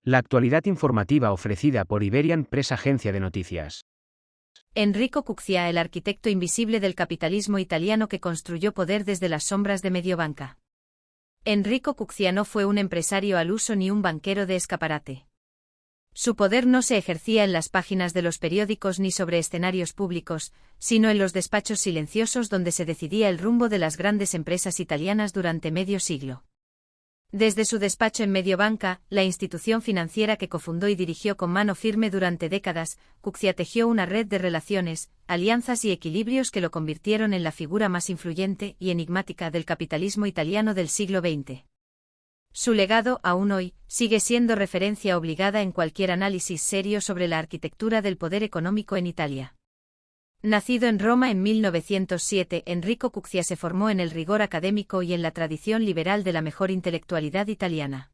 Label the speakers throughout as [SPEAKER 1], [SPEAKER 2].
[SPEAKER 1] La actualidad informativa ofrecida por Iberian Press Agencia de Noticias.
[SPEAKER 2] Enrico Cuccia, el arquitecto invisible del capitalismo italiano que construyó poder desde las sombras de Mediobanca. Enrico Cuccia no fue un empresario al uso ni un banquero de escaparate. Su poder no se ejercía en las páginas de los periódicos ni sobre escenarios públicos, sino en los despachos silenciosos donde se decidía el rumbo de las grandes empresas italianas durante medio siglo. Desde su despacho en Mediobanca, la institución financiera que cofundó y dirigió con mano firme durante décadas, Cuccia tejió una red de relaciones, alianzas y equilibrios que lo convirtieron en la figura más influyente y enigmática del capitalismo italiano del siglo XX. Su legado, aún hoy, sigue siendo referencia obligada en cualquier análisis serio sobre la arquitectura del poder económico en Italia. Nacido en Roma en 1907, Enrico Cuccia se formó en el rigor académico y en la tradición liberal de la mejor intelectualidad italiana.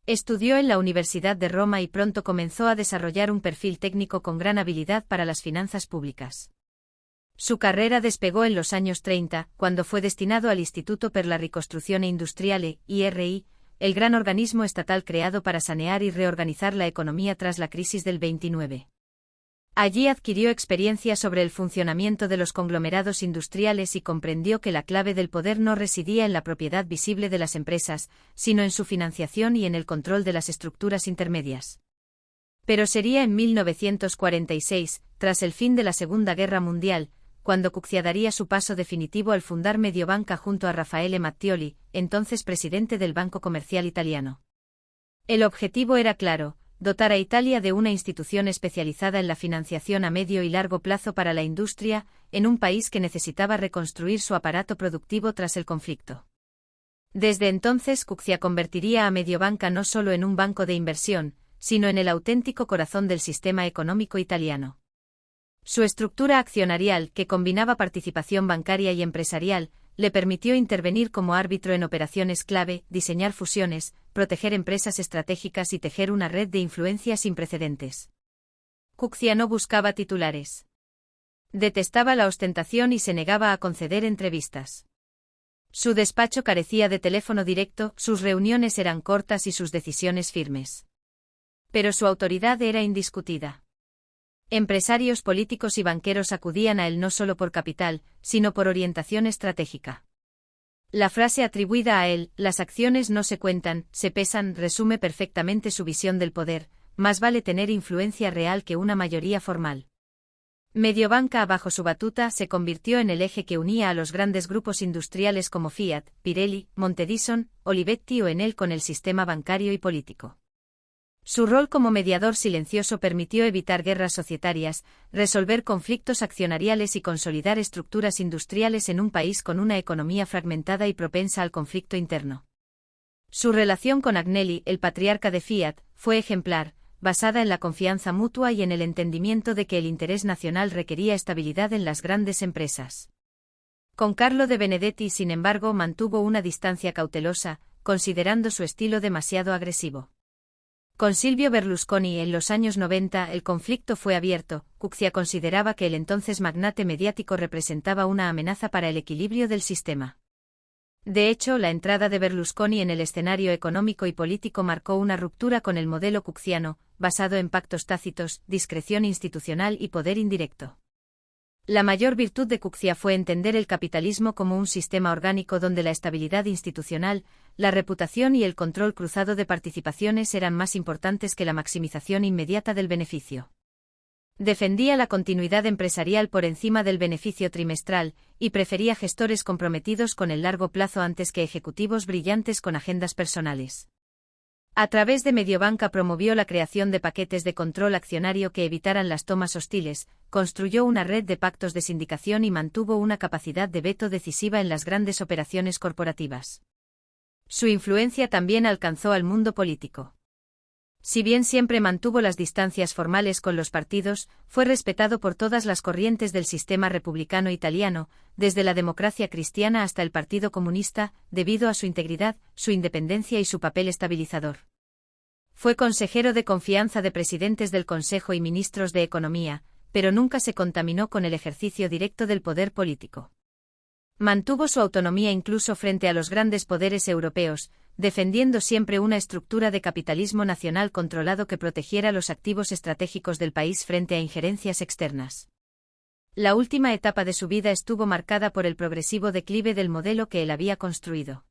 [SPEAKER 2] Estudió en la Universidad de Roma y pronto comenzó a desarrollar un perfil técnico con gran habilidad para las finanzas públicas. Su carrera despegó en los años 30, cuando fue destinado al Istituto per la Ricostruzione Industriale, IRI, el gran organismo estatal creado para sanear y reorganizar la economía tras la crisis del 29. Allí adquirió experiencia sobre el funcionamiento de los conglomerados industriales y comprendió que la clave del poder no residía en la propiedad visible de las empresas, sino en su financiación y en el control de las estructuras intermedias. Pero sería en 1946, tras el fin de la Segunda Guerra Mundial, cuando Cuccia daría su paso definitivo al fundar Mediobanca junto a Raffaele Mattioli, entonces presidente del Banco Comercial Italiano. El objetivo era claro: dotar a Italia de una institución especializada en la financiación a medio y largo plazo para la industria, en un país que necesitaba reconstruir su aparato productivo tras el conflicto. Desde entonces Cuccia convertiría a Mediobanca no solo en un banco de inversión, sino en el auténtico corazón del sistema económico italiano. Su estructura accionarial, que combinaba participación bancaria y empresarial, le permitió intervenir como árbitro en operaciones clave, diseñar fusiones, proteger empresas estratégicas y tejer una red de influencia sin precedentes. Cuccia no buscaba titulares. Detestaba la ostentación y se negaba a conceder entrevistas. Su despacho carecía de teléfono directo, sus reuniones eran cortas y sus decisiones firmes. Pero su autoridad era indiscutida. Empresarios, políticos y banqueros acudían a él no solo por capital, sino por orientación estratégica. La frase atribuida a él, "las acciones no se cuentan, se pesan", resume perfectamente su visión del poder: más vale tener influencia real que una mayoría formal. Mediobanca, bajo su batuta, se convirtió en el eje que unía a los grandes grupos industriales como Fiat, Pirelli, Montedison, Olivetti o Enel con el sistema bancario y político. Su rol como mediador silencioso permitió evitar guerras societarias, resolver conflictos accionariales y consolidar estructuras industriales en un país con una economía fragmentada y propensa al conflicto interno. Su relación con Agnelli, el patriarca de Fiat, fue ejemplar, basada en la confianza mutua y en el entendimiento de que el interés nacional requería estabilidad en las grandes empresas. Con Carlo de Benedetti, sin embargo, mantuvo una distancia cautelosa, considerando su estilo demasiado agresivo. Con Silvio Berlusconi en los años 90 el conflicto fue abierto. Cuccia consideraba que el entonces magnate mediático representaba una amenaza para el equilibrio del sistema. De hecho, la entrada de Berlusconi en el escenario económico y político marcó una ruptura con el modelo cucciano, basado en pactos tácitos, discreción institucional y poder indirecto. La mayor virtud de Cuccia fue entender el capitalismo como un sistema orgánico donde la estabilidad institucional, la reputación y el control cruzado de participaciones eran más importantes que la maximización inmediata del beneficio. Defendía la continuidad empresarial por encima del beneficio trimestral, y prefería gestores comprometidos con el largo plazo antes que ejecutivos brillantes con agendas personales. A través de Mediobanca promovió la creación de paquetes de control accionario que evitaran las tomas hostiles, construyó una red de pactos de sindicación y mantuvo una capacidad de veto decisiva en las grandes operaciones corporativas. Su influencia también alcanzó al mundo político. Si bien siempre mantuvo las distancias formales con los partidos, fue respetado por todas las corrientes del sistema republicano italiano, desde la Democracia Cristiana hasta el Partido Comunista, debido a su integridad, su independencia y su papel estabilizador. Fue consejero de confianza de presidentes del Consejo y ministros de Economía, pero nunca se contaminó con el ejercicio directo del poder político. Mantuvo su autonomía incluso frente a los grandes poderes europeos, defendiendo siempre una estructura de capitalismo nacional controlado que protegiera los activos estratégicos del país frente a injerencias externas. La última etapa de su vida estuvo marcada por el progresivo declive del modelo que él había construido.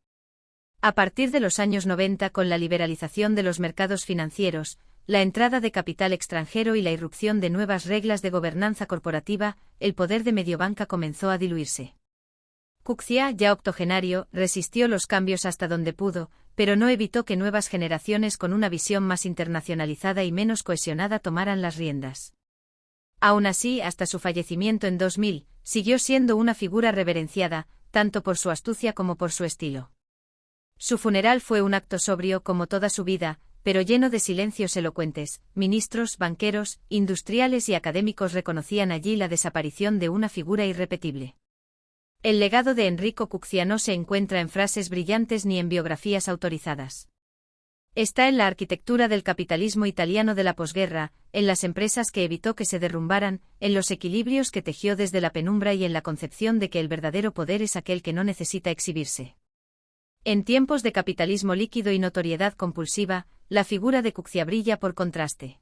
[SPEAKER 2] A partir de los años 90, con la liberalización de los mercados financieros, la entrada de capital extranjero y la irrupción de nuevas reglas de gobernanza corporativa, el poder de Mediobanca comenzó a diluirse. Cuccia, ya octogenario, resistió los cambios hasta donde pudo, pero no evitó que nuevas generaciones con una visión más internacionalizada y menos cohesionada tomaran las riendas. Aún así, hasta su fallecimiento en 2000, siguió siendo una figura reverenciada, tanto por su astucia como por su estilo. Su funeral fue un acto sobrio como toda su vida, pero lleno de silencios elocuentes. Ministros, banqueros, industriales y académicos reconocían allí la desaparición de una figura irrepetible. El legado de Enrico Cuccia no se encuentra en frases brillantes ni en biografías autorizadas. Está en la arquitectura del capitalismo italiano de la posguerra, en las empresas que evitó que se derrumbaran, en los equilibrios que tejió desde la penumbra y en la concepción de que el verdadero poder es aquel que no necesita exhibirse. En tiempos de capitalismo líquido y notoriedad compulsiva, la figura de Cuccia brilla por contraste.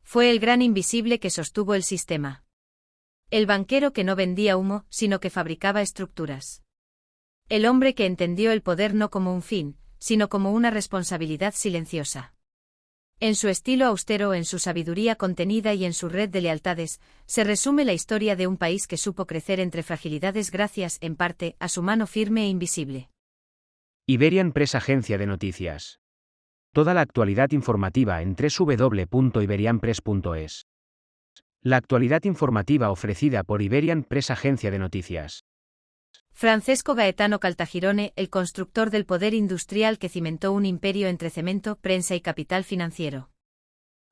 [SPEAKER 2] Fue el gran invisible que sostuvo el sistema. El banquero que no vendía humo, sino que fabricaba estructuras. El hombre que entendió el poder no como un fin, sino como una responsabilidad silenciosa. En su estilo austero, en su sabiduría contenida y en su red de lealtades, se resume la historia de un país que supo crecer entre fragilidades gracias, en parte, a su mano firme e invisible.
[SPEAKER 1] Iberian Press, agencia de noticias. Toda la actualidad informativa en www.iberianpress.es. La actualidad informativa ofrecida por Iberian Press, agencia de noticias.
[SPEAKER 2] Francesco Gaetano Caltagirone, el constructor del poder industrial que cimentó un imperio entre cemento, prensa y capital financiero.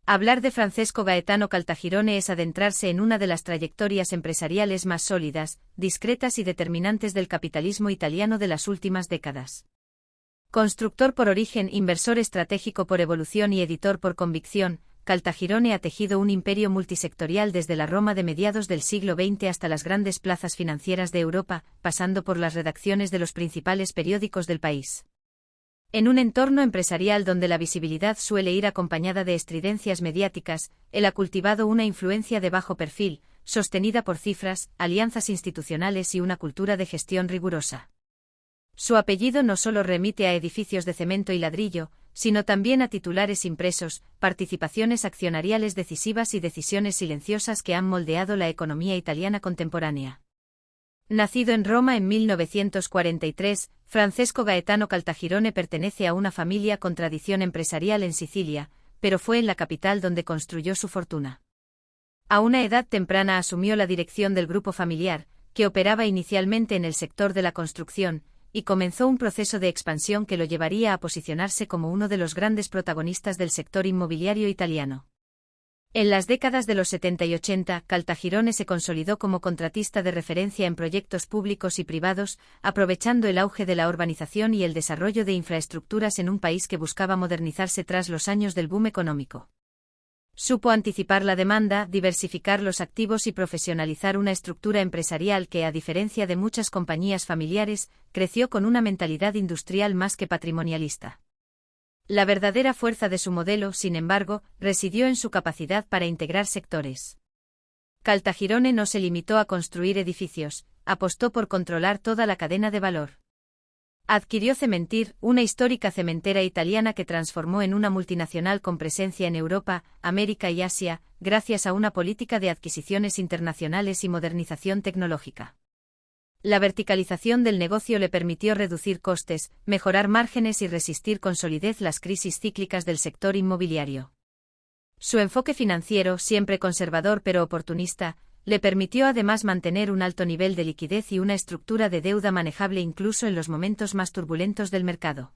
[SPEAKER 2] Hablar de Francesco Gaetano Caltagirone es adentrarse en una de las trayectorias empresariales más sólidas, discretas y determinantes del capitalismo italiano de las últimas décadas. Constructor por origen, inversor estratégico por evolución y editor por convicción, Caltagirone ha tejido un imperio multisectorial desde la Roma de mediados del siglo XX hasta las grandes plazas financieras de Europa, pasando por las redacciones de los principales periódicos del país. En un entorno empresarial donde la visibilidad suele ir acompañada de estridencias mediáticas, él ha cultivado una influencia de bajo perfil, sostenida por cifras, alianzas institucionales y una cultura de gestión rigurosa. Su apellido no solo remite a edificios de cemento y ladrillo, sino también a titulares impresos, participaciones accionariales decisivas y decisiones silenciosas que han moldeado la economía italiana contemporánea. Nacido en Roma en 1943, Francesco Gaetano Caltagirone pertenece a una familia con tradición empresarial en Sicilia, pero fue en la capital donde construyó su fortuna. A una edad temprana asumió la dirección del grupo familiar, que operaba inicialmente en el sector de la construcción, y comenzó un proceso de expansión que lo llevaría a posicionarse como uno de los grandes protagonistas del sector inmobiliario italiano. En las décadas de los 70 y 80, Caltagirone se consolidó como contratista de referencia en proyectos públicos y privados, aprovechando el auge de la urbanización y el desarrollo de infraestructuras en un país que buscaba modernizarse tras los años del boom económico. Supo anticipar la demanda, diversificar los activos y profesionalizar una estructura empresarial que, a diferencia de muchas compañías familiares, creció con una mentalidad industrial más que patrimonialista. La verdadera fuerza de su modelo, sin embargo, residió en su capacidad para integrar sectores. Caltagirone no se limitó a construir edificios, apostó por controlar toda la cadena de valor. Adquirió Cementir, una histórica cementera italiana que transformó en una multinacional con presencia en Europa, América y Asia, gracias a una política de adquisiciones internacionales y modernización tecnológica. La verticalización del negocio le permitió reducir costes, mejorar márgenes y resistir con solidez las crisis cíclicas del sector inmobiliario. Su enfoque financiero, siempre conservador pero oportunista, le permitió además mantener un alto nivel de liquidez y una estructura de deuda manejable incluso en los momentos más turbulentos del mercado.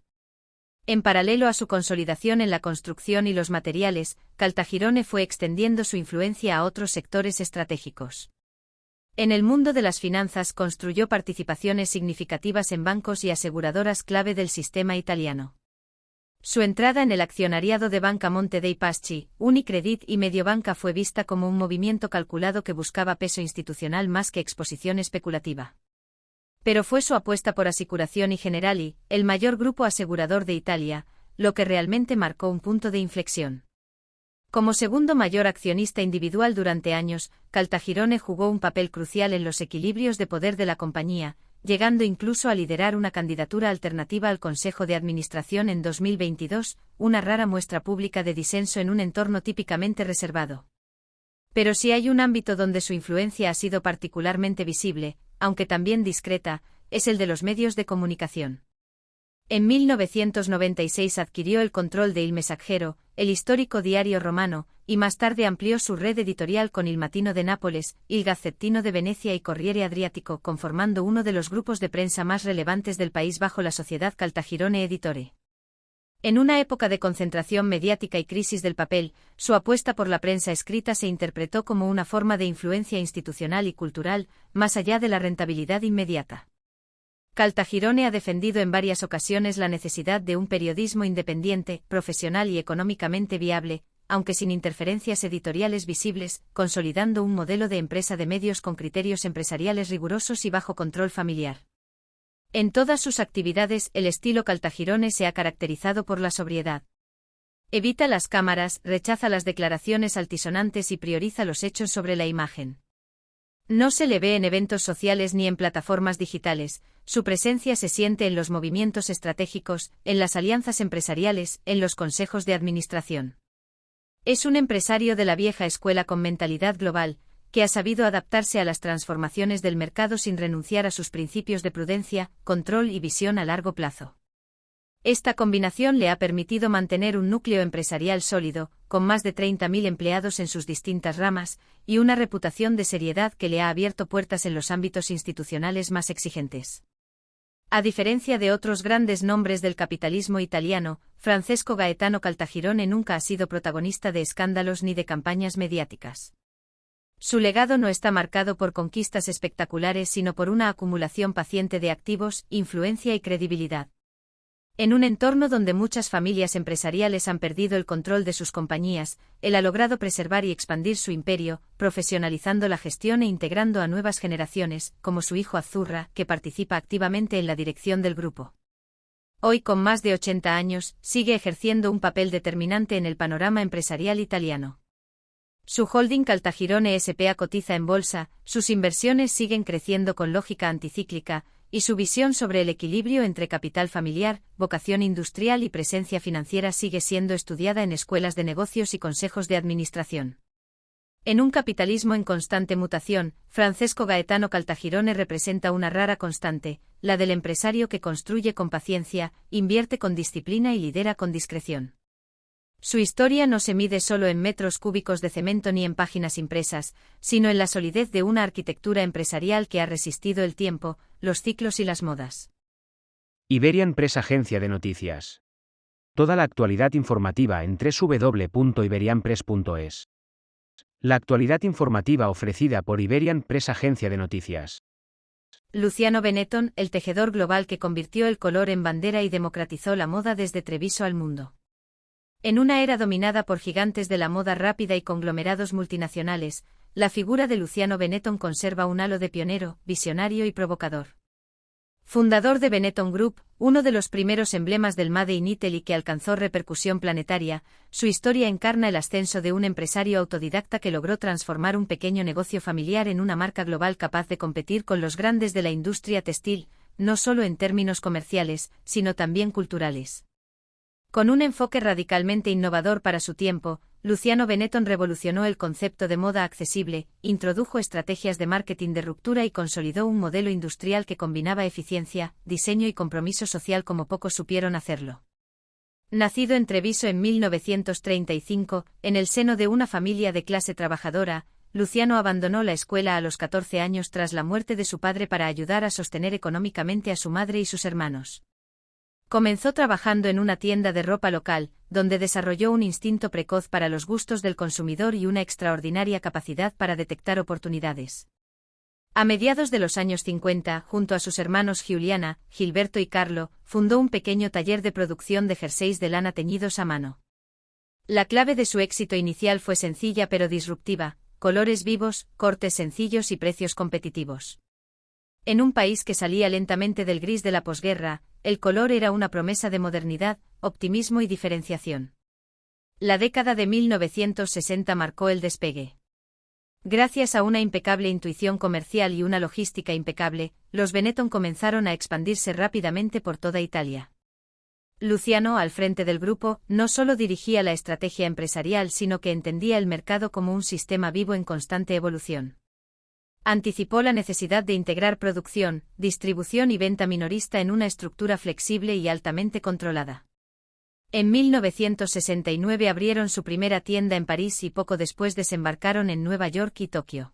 [SPEAKER 2] En paralelo a su consolidación en la construcción y los materiales, Caltagirone fue extendiendo su influencia a otros sectores estratégicos. En el mundo de las finanzas construyó participaciones significativas en bancos y aseguradoras clave del sistema italiano. Su entrada en el accionariado de Banca Monte dei Paschi, Unicredit y Mediobanca fue vista como un movimiento calculado que buscaba peso institucional más que exposición especulativa. Pero fue su apuesta por Assicurazioni Generali, el mayor grupo asegurador de Italia, lo que realmente marcó un punto de inflexión. Como segundo mayor accionista individual durante años, Caltagirone jugó un papel crucial en los equilibrios de poder de la compañía, llegando incluso a liderar una candidatura alternativa al Consejo de Administración en 2022, una rara muestra pública de disenso en un entorno típicamente reservado. Pero si hay un ámbito donde su influencia ha sido particularmente visible, aunque también discreta, es el de los medios de comunicación. En 1996 adquirió el control de Il Messaggero, el histórico diario romano, y más tarde amplió su red editorial con Il Mattino de Nápoles, Il Gazzettino de Venecia y Corriere Adriatico, conformando uno de los grupos de prensa más relevantes del país bajo la sociedad Caltagirone Editore. En una época de concentración mediática y crisis del papel, su apuesta por la prensa escrita se interpretó como una forma de influencia institucional y cultural, más allá de la rentabilidad inmediata. Caltagirone ha defendido en varias ocasiones la necesidad de un periodismo independiente, profesional y económicamente viable, aunque sin interferencias editoriales visibles, consolidando un modelo de empresa de medios con criterios empresariales rigurosos y bajo control familiar. En todas sus actividades, el estilo Caltagirone se ha caracterizado por la sobriedad. Evita las cámaras, rechaza las declaraciones altisonantes y prioriza los hechos sobre la imagen. No se le ve en eventos sociales ni en plataformas digitales, su presencia se siente en los movimientos estratégicos, en las alianzas empresariales, en los consejos de administración. Es un empresario de la vieja escuela con mentalidad global, que ha sabido adaptarse a las transformaciones del mercado sin renunciar a sus principios de prudencia, control y visión a largo plazo. Esta combinación le ha permitido mantener un núcleo empresarial sólido, con más de 30.000 empleados en sus distintas ramas, y una reputación de seriedad que le ha abierto puertas en los ámbitos institucionales más exigentes. A diferencia de otros grandes nombres del capitalismo italiano, Francesco Gaetano Caltagirone nunca ha sido protagonista de escándalos ni de campañas mediáticas. Su legado no está marcado por conquistas espectaculares sino por una acumulación paciente de activos, influencia y credibilidad. En un entorno donde muchas familias empresariales han perdido el control de sus compañías, él ha logrado preservar y expandir su imperio, profesionalizando la gestión e integrando a nuevas generaciones, como su hijo Azzurra, que participa activamente en la dirección del grupo. Hoy, con más de 80 años, sigue ejerciendo un papel determinante en el panorama empresarial italiano. Su holding Caltagirone S.p.A. cotiza en bolsa, sus inversiones siguen creciendo con lógica anticíclica, y su visión sobre el equilibrio entre capital familiar, vocación industrial y presencia financiera sigue siendo estudiada en escuelas de negocios y consejos de administración. En un capitalismo en constante mutación, Francesco Gaetano Caltagirone representa una rara constante, la del empresario que construye con paciencia, invierte con disciplina y lidera con discreción. Su historia no se mide solo en metros cúbicos de cemento ni en páginas impresas, sino en la solidez de una arquitectura empresarial que ha resistido el tiempo, los ciclos y las modas.
[SPEAKER 1] Iberian Press Agencia de Noticias. Toda la actualidad informativa en www.iberianpress.es. La actualidad informativa ofrecida por Iberian Press Agencia de Noticias.
[SPEAKER 2] Luciano Benetton, el tejedor global que convirtió el color en bandera y democratizó la moda desde Treviso al mundo. En una era dominada por gigantes de la moda rápida y conglomerados multinacionales, la figura de Luciano Benetton conserva un halo de pionero, visionario y provocador. Fundador de Benetton Group, uno de los primeros emblemas del Made in Italy que alcanzó repercusión planetaria, su historia encarna el ascenso de un empresario autodidacta que logró transformar un pequeño negocio familiar en una marca global capaz de competir con los grandes de la industria textil, no solo en términos comerciales, sino también culturales. Con un enfoque radicalmente innovador para su tiempo, Luciano Benetton revolucionó el concepto de moda accesible, introdujo estrategias de marketing de ruptura y consolidó un modelo industrial que combinaba eficiencia, diseño y compromiso social como pocos supieron hacerlo. Nacido en Treviso en 1935, en el seno de una familia de clase trabajadora, Luciano abandonó la escuela a los 14 años tras la muerte de su padre para ayudar a sostener económicamente a su madre y sus hermanos. Comenzó trabajando en una tienda de ropa local, donde desarrolló un instinto precoz para los gustos del consumidor y una extraordinaria capacidad para detectar oportunidades. A mediados de los años 50, junto a sus hermanos Giuliana, Gilberto y Carlo, fundó un pequeño taller de producción de jerseys de lana teñidos a mano. La clave de su éxito inicial fue sencilla pero disruptiva: colores vivos, cortes sencillos y precios competitivos. En un país que salía lentamente del gris de la posguerra, el color era una promesa de modernidad, optimismo y diferenciación. La década de 1960 marcó el despegue. Gracias a una impecable intuición comercial y una logística impecable, los Benetton comenzaron a expandirse rápidamente por toda Italia. Luciano, al frente del grupo, no solo dirigía la estrategia empresarial, sino que entendía el mercado como un sistema vivo en constante evolución. Anticipó la necesidad de integrar producción, distribución y venta minorista en una estructura flexible y altamente controlada. En 1969 abrieron su primera tienda en París y poco después desembarcaron en Nueva York y Tokio.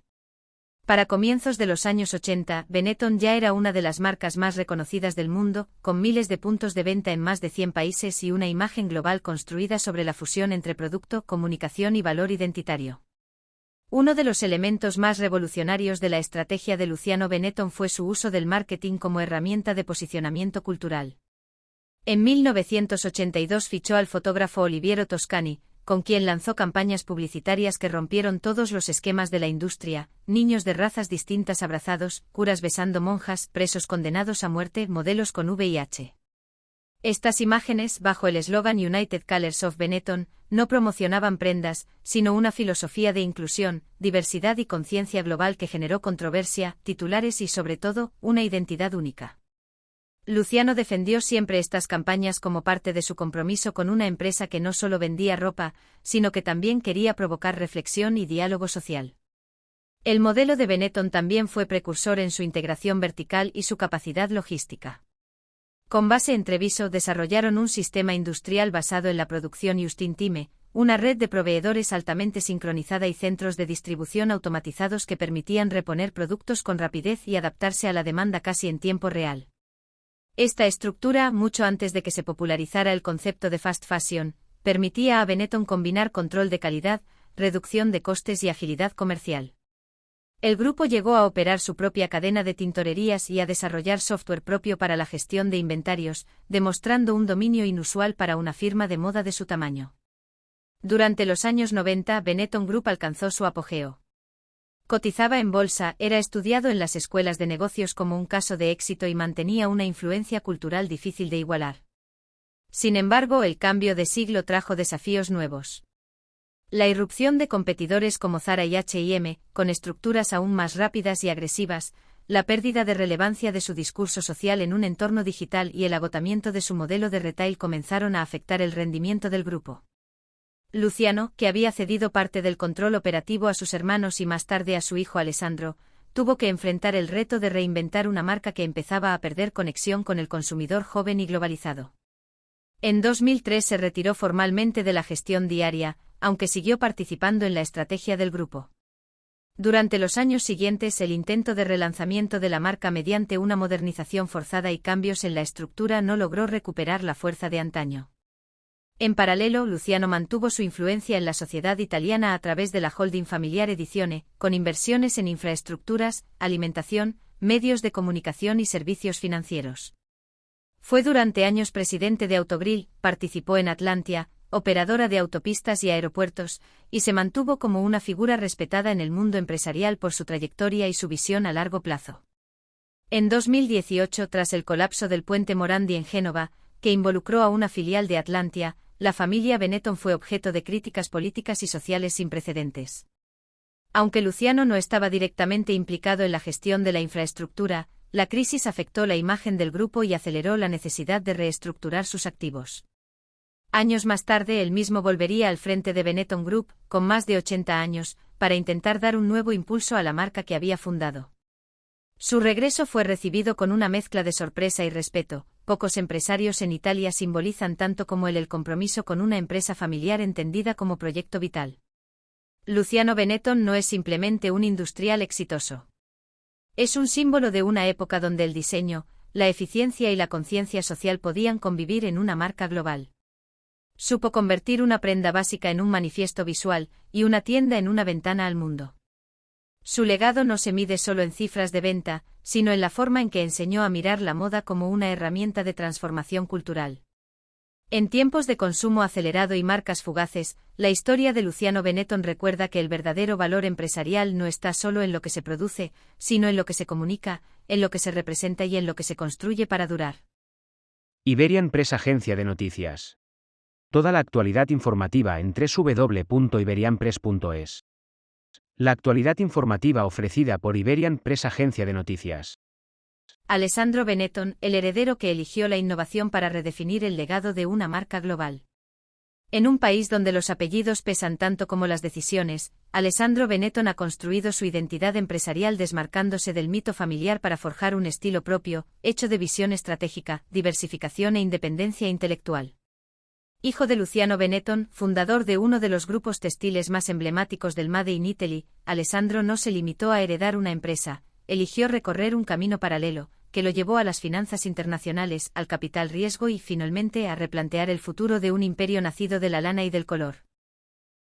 [SPEAKER 2] Para comienzos de los años 80, Benetton ya era una de las marcas más reconocidas del mundo, con miles de puntos de venta en más de 100 países y una imagen global construida sobre la fusión entre producto, comunicación y valor identitario. Uno de los elementos más revolucionarios de la estrategia de Luciano Benetton fue su uso del marketing como herramienta de posicionamiento cultural. En 1982 fichó al fotógrafo Oliviero Toscani, con quien lanzó campañas publicitarias que rompieron todos los esquemas de la industria: niños de razas distintas abrazados, curas besando monjas, presos condenados a muerte, modelos con VIH. Estas imágenes, bajo el eslogan United Colors of Benetton, no promocionaban prendas, sino una filosofía de inclusión, diversidad y conciencia global que generó controversia, titulares y sobre todo, una identidad única. Luciano defendió siempre estas campañas como parte de su compromiso con una empresa que no solo vendía ropa, sino que también quería provocar reflexión y diálogo social. El modelo de Benetton también fue precursor en su integración vertical y su capacidad logística. Con base en Treviso desarrollaron un sistema industrial basado en la producción just-in-time, una red de proveedores altamente sincronizada y centros de distribución automatizados que permitían reponer productos con rapidez y adaptarse a la demanda casi en tiempo real. Esta estructura, mucho antes de que se popularizara el concepto de fast fashion, permitía a Benetton combinar control de calidad, reducción de costes y agilidad comercial. El grupo llegó a operar su propia cadena de tintorerías y a desarrollar software propio para la gestión de inventarios, demostrando un dominio inusual para una firma de moda de su tamaño. Durante los años 90, Benetton Group alcanzó su apogeo. Cotizaba en bolsa, era estudiado en las escuelas de negocios como un caso de éxito y mantenía una influencia cultural difícil de igualar. Sin embargo, el cambio de siglo trajo desafíos nuevos. La irrupción de competidores como Zara y H&M, con estructuras aún más rápidas y agresivas, la pérdida de relevancia de su discurso social en un entorno digital y el agotamiento de su modelo de retail comenzaron a afectar el rendimiento del grupo. Luciano, que había cedido parte del control operativo a sus hermanos y más tarde a su hijo Alessandro, tuvo que enfrentar el reto de reinventar una marca que empezaba a perder conexión con el consumidor joven y globalizado. En 2003 se retiró formalmente de la gestión diaria, aunque siguió participando en la estrategia del grupo. Durante los años siguientes, el intento de relanzamiento de la marca mediante una modernización forzada y cambios en la estructura no logró recuperar la fuerza de antaño. En paralelo, Luciano mantuvo su influencia en la sociedad italiana a través de la holding familiar Edizione, con inversiones en infraestructuras, alimentación, medios de comunicación y servicios financieros. Fue durante años presidente de Autogrill, participó en Atlantia, operadora de autopistas y aeropuertos, y se mantuvo como una figura respetada en el mundo empresarial por su trayectoria y su visión a largo plazo. En 2018, tras el colapso del puente Morandi en Génova, que involucró a una filial de Atlantia, la familia Benetton fue objeto de críticas políticas y sociales sin precedentes. Aunque Luciano no estaba directamente implicado en la gestión de la infraestructura, la crisis afectó la imagen del grupo y aceleró la necesidad de reestructurar sus activos. Años más tarde, él mismo volvería al frente de Benetton Group, con más de 80 años, para intentar dar un nuevo impulso a la marca que había fundado. Su regreso fue recibido con una mezcla de sorpresa y respeto. Pocos empresarios en Italia simbolizan tanto como él el compromiso con una empresa familiar entendida como proyecto vital. Luciano Benetton no es simplemente un industrial exitoso. Es un símbolo de una época donde el diseño, la eficiencia y la conciencia social podían convivir en una marca global. Supo convertir una prenda básica en un manifiesto visual, y una tienda en una ventana al mundo. Su legado no se mide solo en cifras de venta, sino en la forma en que enseñó a mirar la moda como una herramienta de transformación cultural. En tiempos de consumo acelerado y marcas fugaces, la historia de Luciano Benetton recuerda que el verdadero valor empresarial no está solo en lo que se produce, sino en lo que se comunica, en lo que se representa y en lo que se construye para durar.
[SPEAKER 1] Iberian Press Agencia de Noticias. Toda la actualidad informativa en www.iberianpress.es. La actualidad informativa ofrecida por Iberian Press Agencia de Noticias.
[SPEAKER 2] Alessandro Benetton, el heredero que eligió la innovación para redefinir el legado de una marca global. En un país donde los apellidos pesan tanto como las decisiones, Alessandro Benetton ha construido su identidad empresarial desmarcándose del mito familiar para forjar un estilo propio, hecho de visión estratégica, diversificación e independencia intelectual. Hijo de Luciano Benetton, fundador de uno de los grupos textiles más emblemáticos del Made in Italy, Alessandro no se limitó a heredar una empresa, eligió recorrer un camino paralelo, que lo llevó a las finanzas internacionales, al capital riesgo y finalmente a replantear el futuro de un imperio nacido de la lana y del color.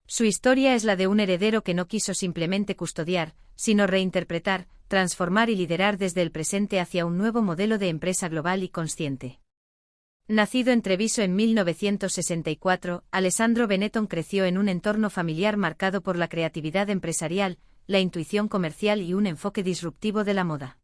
[SPEAKER 2] Su historia es la de un heredero que no quiso simplemente custodiar, sino reinterpretar, transformar y liderar desde el presente hacia un nuevo modelo de empresa global y consciente. Nacido en Treviso en 1964, Alessandro Benetton creció en un entorno familiar marcado por la creatividad empresarial, la intuición comercial y un enfoque disruptivo de la moda.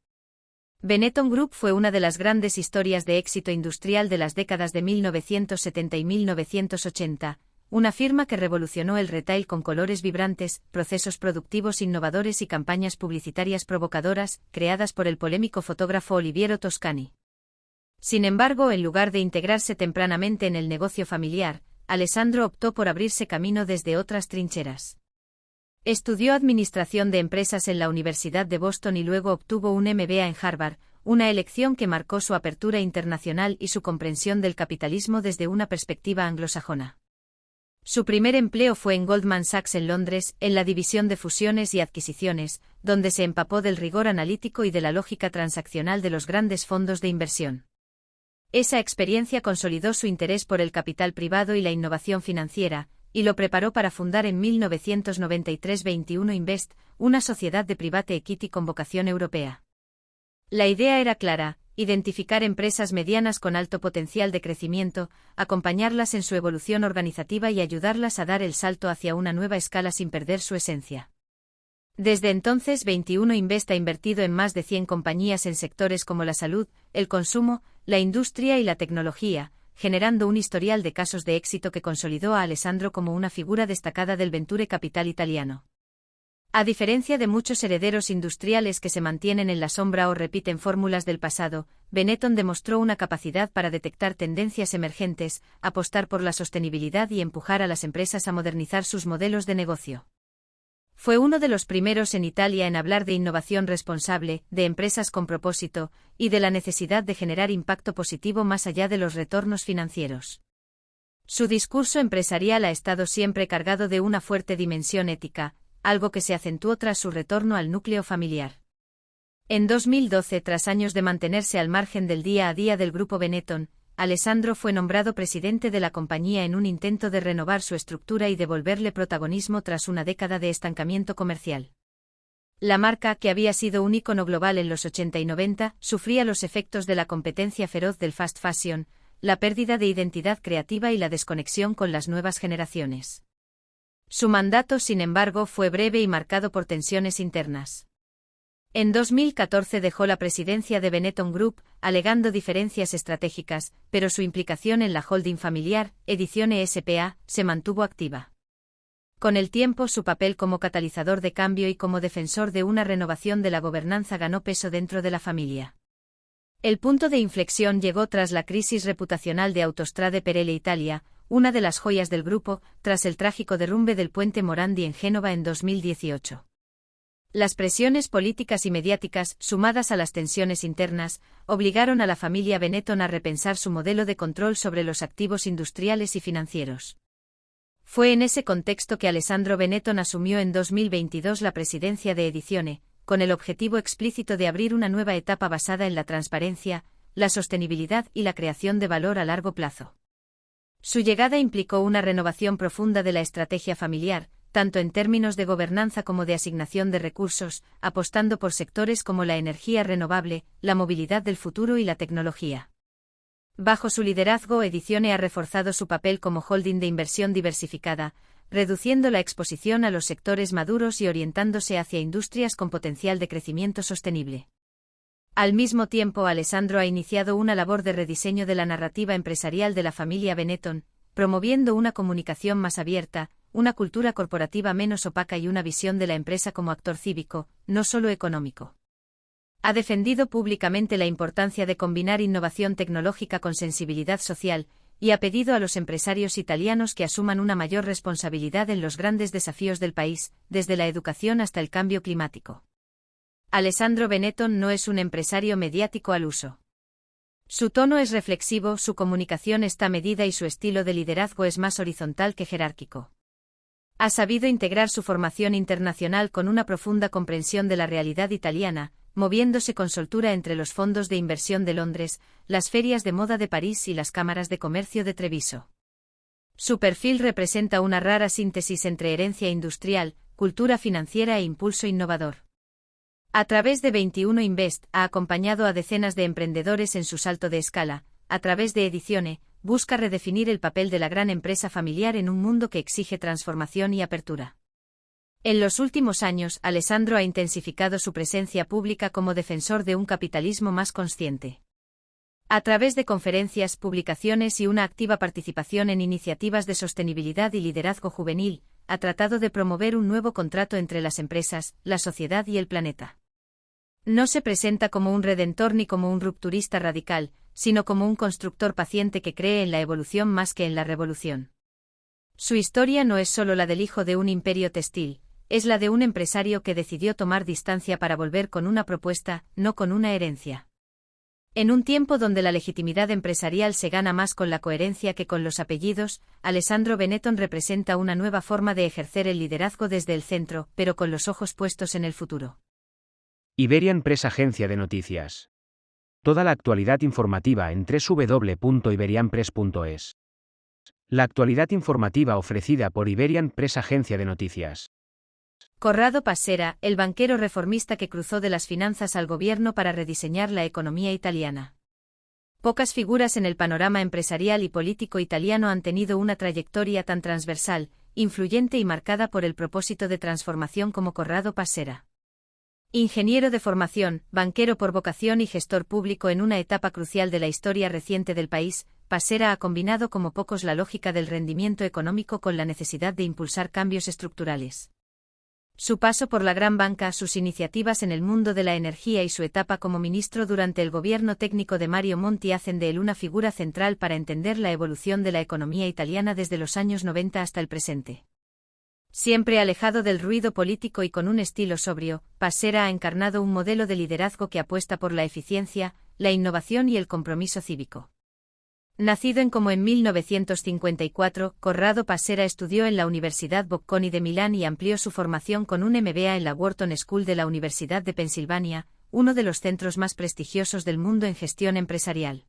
[SPEAKER 2] Benetton Group fue una de las grandes historias de éxito industrial de las décadas de 1970 y 1980, una firma que revolucionó el retail con colores vibrantes, procesos productivos innovadores y campañas publicitarias provocadoras, creadas por el polémico fotógrafo Oliviero Toscani. Sin embargo, en lugar de integrarse tempranamente en el negocio familiar, Alessandro optó por abrirse camino desde otras trincheras. Estudió Administración de Empresas en la Universidad de Boston y luego obtuvo un MBA en Harvard, una elección que marcó su apertura internacional y su comprensión del capitalismo desde una perspectiva anglosajona. Su primer empleo fue en Goldman Sachs en Londres, en la división de fusiones y adquisiciones, donde se empapó del rigor analítico y de la lógica transaccional de los grandes fondos de inversión. Esa experiencia consolidó su interés por el capital privado y la innovación financiera, y lo preparó para fundar en 1993 21 Invest, una sociedad de private equity con vocación europea. La idea era clara: identificar empresas medianas con alto potencial de crecimiento, acompañarlas en su evolución organizativa y ayudarlas a dar el salto hacia una nueva escala sin perder su esencia. Desde entonces 21 Invest ha invertido en más de 100 compañías en sectores como la salud, el consumo, la industria y la tecnología, generando un historial de casos de éxito que consolidó a Alessandro como una figura destacada del venture capital italiano. A diferencia de muchos herederos industriales que se mantienen en la sombra o repiten fórmulas del pasado, Benetton demostró una capacidad para detectar tendencias emergentes, apostar por la sostenibilidad y empujar a las empresas a modernizar sus modelos de negocio. Fue uno de los primeros en Italia en hablar de innovación responsable, de empresas con propósito, y de la necesidad de generar impacto positivo más allá de los retornos financieros. Su discurso empresarial ha estado siempre cargado de una fuerte dimensión ética, algo que se acentuó tras su retorno al núcleo familiar. En 2012, tras años de mantenerse al margen del día a día del grupo Benetton, Alessandro fue nombrado presidente de la compañía en un intento de renovar su estructura y devolverle protagonismo tras una década de estancamiento comercial. La marca, que había sido un ícono global en los 80 y 90, sufría los efectos de la competencia feroz del fast fashion, la pérdida de identidad creativa y la desconexión con las nuevas generaciones. Su mandato, sin embargo, fue breve y marcado por tensiones internas. En 2014 dejó la presidencia de Benetton Group, alegando diferencias estratégicas, pero su implicación en la holding familiar, Edizione S.p.A., se mantuvo activa. Con el tiempo, su papel como catalizador de cambio y como defensor de una renovación de la gobernanza ganó peso dentro de la familia. El punto de inflexión llegó tras la crisis reputacional de Autostrade per l'Italia, una de las joyas del grupo, tras el trágico derrumbe del puente Morandi en Génova en 2018. Las presiones políticas y mediáticas, sumadas a las tensiones internas, obligaron a la familia Benetton a repensar su modelo de control sobre los activos industriales y financieros. Fue en ese contexto que Alessandro Benetton asumió en 2022 la presidencia de Edizione, con el objetivo explícito de abrir una nueva etapa basada en la transparencia, la sostenibilidad y la creación de valor a largo plazo. Su llegada implicó una renovación profunda de la estrategia familiar, tanto en términos de gobernanza como de asignación de recursos, apostando por sectores como la energía renovable, la movilidad del futuro y la tecnología. Bajo su liderazgo, Edizione ha reforzado su papel como holding de inversión diversificada, reduciendo la exposición a los sectores maduros y orientándose hacia industrias con potencial de crecimiento sostenible. Al mismo tiempo, Alessandro ha iniciado una labor de rediseño de la narrativa empresarial de la familia Benetton, promoviendo una comunicación más abierta, una cultura corporativa menos opaca y una visión de la empresa como actor cívico, no solo económico. Ha defendido públicamente la importancia de combinar innovación tecnológica con sensibilidad social, y ha pedido a los empresarios italianos que asuman una mayor responsabilidad en los grandes desafíos del país, desde la educación hasta el cambio climático. Alessandro Benetton no es un empresario mediático al uso. Su tono es reflexivo, su comunicación está medida y su estilo de liderazgo es más horizontal que jerárquico. Ha sabido integrar su formación internacional con una profunda comprensión de la realidad italiana, moviéndose con soltura entre los fondos de inversión de Londres, las ferias de moda de París y las cámaras de comercio de Treviso. Su perfil representa una rara síntesis entre herencia industrial, cultura financiera e impulso innovador. A través de 21 Invest ha acompañado a decenas de emprendedores en su salto de escala. A través de Edizione, busca redefinir el papel de la gran empresa familiar en un mundo que exige transformación y apertura. En los últimos años, Alessandro ha intensificado su presencia pública como defensor de un capitalismo más consciente. A través de conferencias, publicaciones y una activa participación en iniciativas de sostenibilidad y liderazgo juvenil, ha tratado de promover un nuevo contrato entre las empresas, la sociedad y el planeta. No se presenta como un redentor ni como un rupturista radical, sino como un constructor paciente que cree en la evolución más que en la revolución. Su historia no es solo la del hijo de un imperio textil, es la de un empresario que decidió tomar distancia para volver con una propuesta, no con una herencia. En un tiempo donde la legitimidad empresarial se gana más con la coherencia que con los apellidos, Alessandro Benetton representa una nueva forma de ejercer el liderazgo desde el centro, pero con los ojos puestos en el futuro.
[SPEAKER 1] Iberian Press Agencia de Noticias. Toda la actualidad informativa en www.iberianpress.es. La actualidad informativa ofrecida por Iberian Press Agencia de Noticias.
[SPEAKER 2] Corrado Passera, el banquero reformista que cruzó de las finanzas al gobierno para rediseñar la economía italiana. Pocas figuras en el panorama empresarial y político italiano han tenido una trayectoria tan transversal, influyente y marcada por el propósito de transformación como Corrado Passera. Ingeniero de formación, banquero por vocación y gestor público en una etapa crucial de la historia reciente del país, Passera ha combinado como pocos la lógica del rendimiento económico con la necesidad de impulsar cambios estructurales. Su paso por la gran banca, sus iniciativas en el mundo de la energía y su etapa como ministro durante el gobierno técnico de Mario Monti hacen de él una figura central para entender la evolución de la economía italiana desde los años 90 hasta el presente. Siempre alejado del ruido político y con un estilo sobrio, Passera ha encarnado un modelo de liderazgo que apuesta por la eficiencia, la innovación y el compromiso cívico. Nacido en Como en 1954, Corrado Passera estudió en la Universidad Bocconi de Milán y amplió su formación con un MBA en la Wharton School de la Universidad de Pensilvania, uno de los centros más prestigiosos del mundo en gestión empresarial.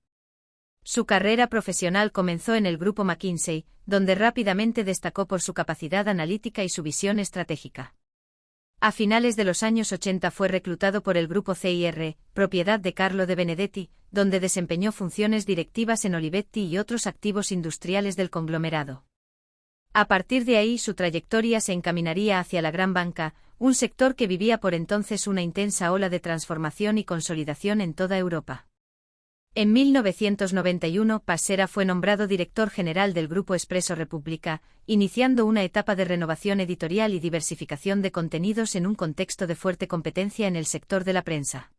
[SPEAKER 2] Su carrera profesional comenzó en el grupo McKinsey, donde rápidamente destacó por su capacidad analítica y su visión estratégica. A finales de los años 80 fue reclutado por el grupo CIR, propiedad de Carlo De Benedetti, donde desempeñó funciones directivas en Olivetti y otros activos industriales del conglomerado. A partir de ahí su trayectoria se encaminaría hacia la gran banca, un sector que vivía por entonces una intensa ola de transformación y consolidación en toda Europa. En 1991, Passera fue nombrado director general del Grupo Espresso Repubblica, iniciando una etapa de renovación editorial y diversificación de contenidos en un contexto de fuerte competencia en el sector de la prensa.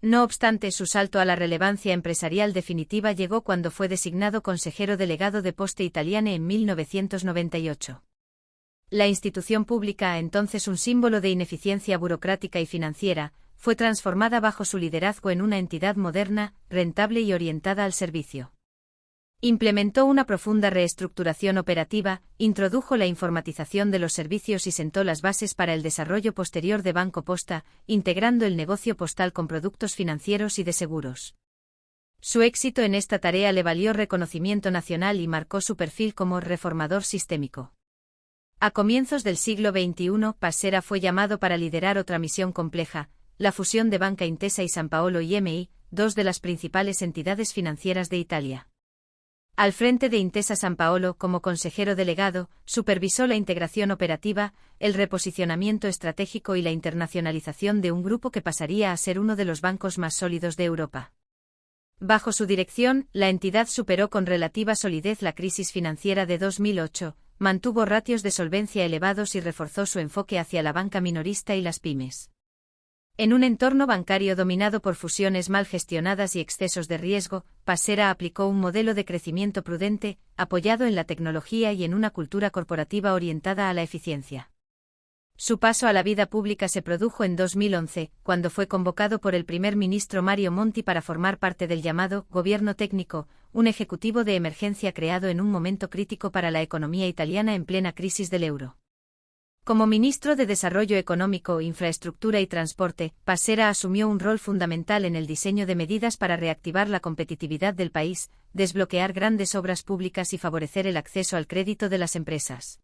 [SPEAKER 2] No obstante, su salto a la relevancia empresarial definitiva llegó cuando fue designado consejero delegado de Poste Italiane en 1998. La institución pública, entonces un símbolo de ineficiencia burocrática y financiera, fue transformada bajo su liderazgo en una entidad moderna, rentable y orientada al servicio. Implementó una profunda reestructuración operativa, introdujo la informatización de los servicios y sentó las bases para el desarrollo posterior de Banco Posta, integrando el negocio postal con productos financieros y de seguros. Su éxito en esta tarea le valió reconocimiento nacional y marcó su perfil como reformador sistémico. A comienzos del siglo XXI, Passera fue llamado para liderar otra misión compleja, la fusión de Banca Intesa y San Paolo IMI, dos de las principales entidades financieras de Italia. Al frente de Intesa Sanpaolo como consejero delegado, supervisó la integración operativa, el reposicionamiento estratégico y la internacionalización de un grupo que pasaría a ser uno de los bancos más sólidos de Europa. Bajo su dirección, la entidad superó con relativa solidez la crisis financiera de 2008, mantuvo ratios de solvencia elevados y reforzó su enfoque hacia la banca minorista y las pymes. En un entorno bancario dominado por fusiones mal gestionadas y excesos de riesgo, Passera aplicó un modelo de crecimiento prudente, apoyado en la tecnología y en una cultura corporativa orientada a la eficiencia. Su paso a la vida pública se produjo en 2011, cuando fue convocado por el primer ministro Mario Monti para formar parte del llamado Gobierno Técnico, un ejecutivo de emergencia creado en un momento crítico para la economía italiana en plena crisis del euro. Como ministro de Desarrollo Económico, Infraestructura y Transporte, Passera asumió un rol fundamental en el diseño de medidas para reactivar la competitividad del país, desbloquear grandes obras públicas y favorecer el acceso al crédito de las empresas.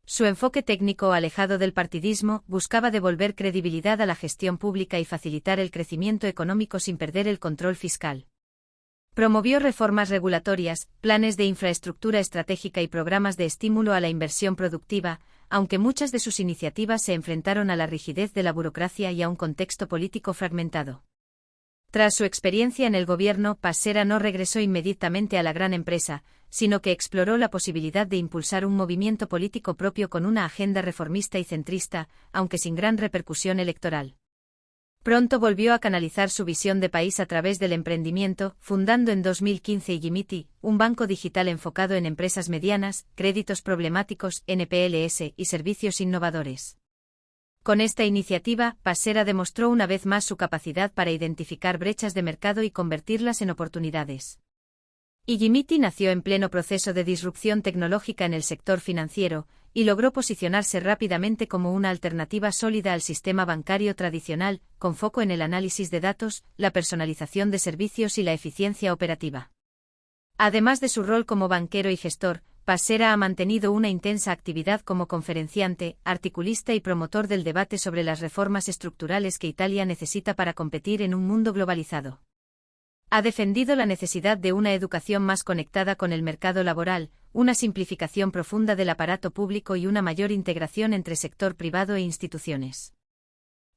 [SPEAKER 2] Su enfoque técnico, alejado del partidismo, buscaba devolver credibilidad a la gestión pública y facilitar el crecimiento económico sin perder el control fiscal. Promovió reformas regulatorias, planes de infraestructura estratégica y programas de estímulo a la inversión productiva, aunque muchas de sus iniciativas se enfrentaron a la rigidez de la burocracia y a un contexto político fragmentado. Tras su experiencia en el gobierno, Passera no regresó inmediatamente a la gran empresa, sino que exploró la posibilidad de impulsar un movimiento político propio con una agenda reformista y centrista, aunque sin gran repercusión electoral. Pronto volvió a canalizar su visión de país a través del emprendimiento, fundando en 2015 Igimiti, un banco digital enfocado en empresas medianas, créditos problemáticos, NPLs y servicios innovadores. Con esta iniciativa, Passera demostró una vez más su capacidad para identificar brechas de mercado y convertirlas en oportunidades. Igimiti nació en pleno proceso de disrupción tecnológica en el sector financiero, y logró posicionarse rápidamente como una alternativa sólida al sistema bancario tradicional, con foco en el análisis de datos, la personalización de servicios y la eficiencia operativa. Además de su rol como banquero y gestor, Passera ha mantenido una intensa actividad como conferenciante, articulista y promotor del debate sobre las reformas estructurales que Italia necesita para competir en un mundo globalizado. Ha defendido la necesidad de una educación más conectada con el mercado laboral, una simplificación profunda del aparato público y una mayor integración entre sector privado e instituciones.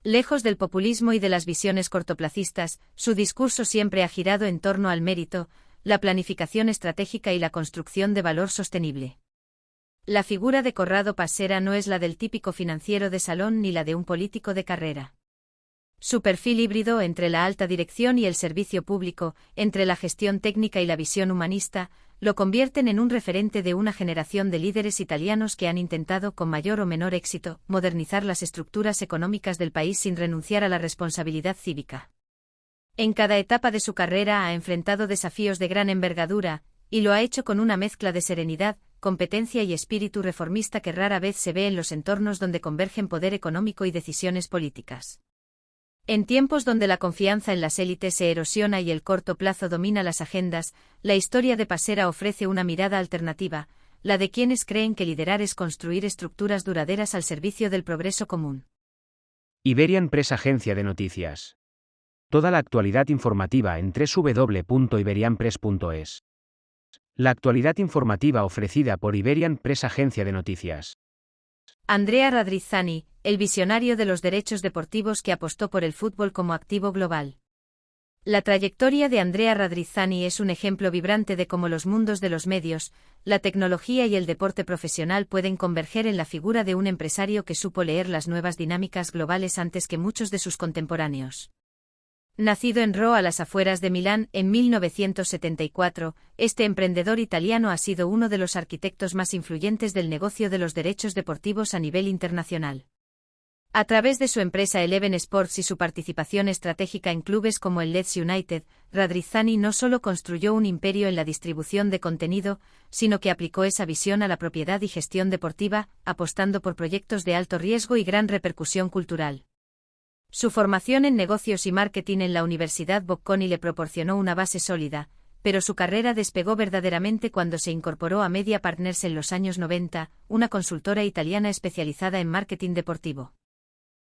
[SPEAKER 2] Lejos del populismo y de las visiones cortoplacistas, su discurso siempre ha girado en torno al mérito, la planificación estratégica y la construcción de valor sostenible. La figura de Corrado Passera no es la del típico financiero de salón ni la de un político de carrera. Su perfil híbrido entre la alta dirección y el servicio público, entre la gestión técnica y la visión humanista, lo convierten en un referente de una generación de líderes italianos que han intentado, con mayor o menor éxito, modernizar las estructuras económicas del país sin renunciar a la responsabilidad cívica. En cada etapa de su carrera ha enfrentado desafíos de gran envergadura, y lo ha hecho con una mezcla de serenidad, competencia y espíritu reformista que rara vez se ve en los entornos donde convergen poder económico y decisiones políticas. En tiempos donde la confianza en las élites se erosiona y el corto plazo domina las agendas, la historia de Passera ofrece una mirada alternativa, la de quienes creen que liderar es construir estructuras duraderas al servicio del progreso común.
[SPEAKER 1] Iberian Press, agencia de noticias. Toda la actualidad informativa en www.iberianpress.es. La actualidad informativa ofrecida por Iberian Press, agencia de noticias.
[SPEAKER 2] Andrea Radrizzani, el visionario de los derechos deportivos que apostó por el fútbol como activo global. La trayectoria de Andrea Radrizzani es un ejemplo vibrante de cómo los mundos de los medios, la tecnología y el deporte profesional pueden converger en la figura de un empresario que supo leer las nuevas dinámicas globales antes que muchos de sus contemporáneos. Nacido en Rho, a las afueras de Milán, en 1974, este emprendedor italiano ha sido uno de los arquitectos más influyentes del negocio de los derechos deportivos a nivel internacional. A través de su empresa Eleven Sports y su participación estratégica en clubes como el Leeds United, Radrizzani no solo construyó un imperio en la distribución de contenido, sino que aplicó esa visión a la propiedad y gestión deportiva, apostando por proyectos de alto riesgo y gran repercusión cultural. Su formación en negocios y marketing en la Universidad Bocconi le proporcionó una base sólida, pero su carrera despegó verdaderamente cuando se incorporó a Media Partners en los años 90, una consultora italiana especializada en marketing deportivo.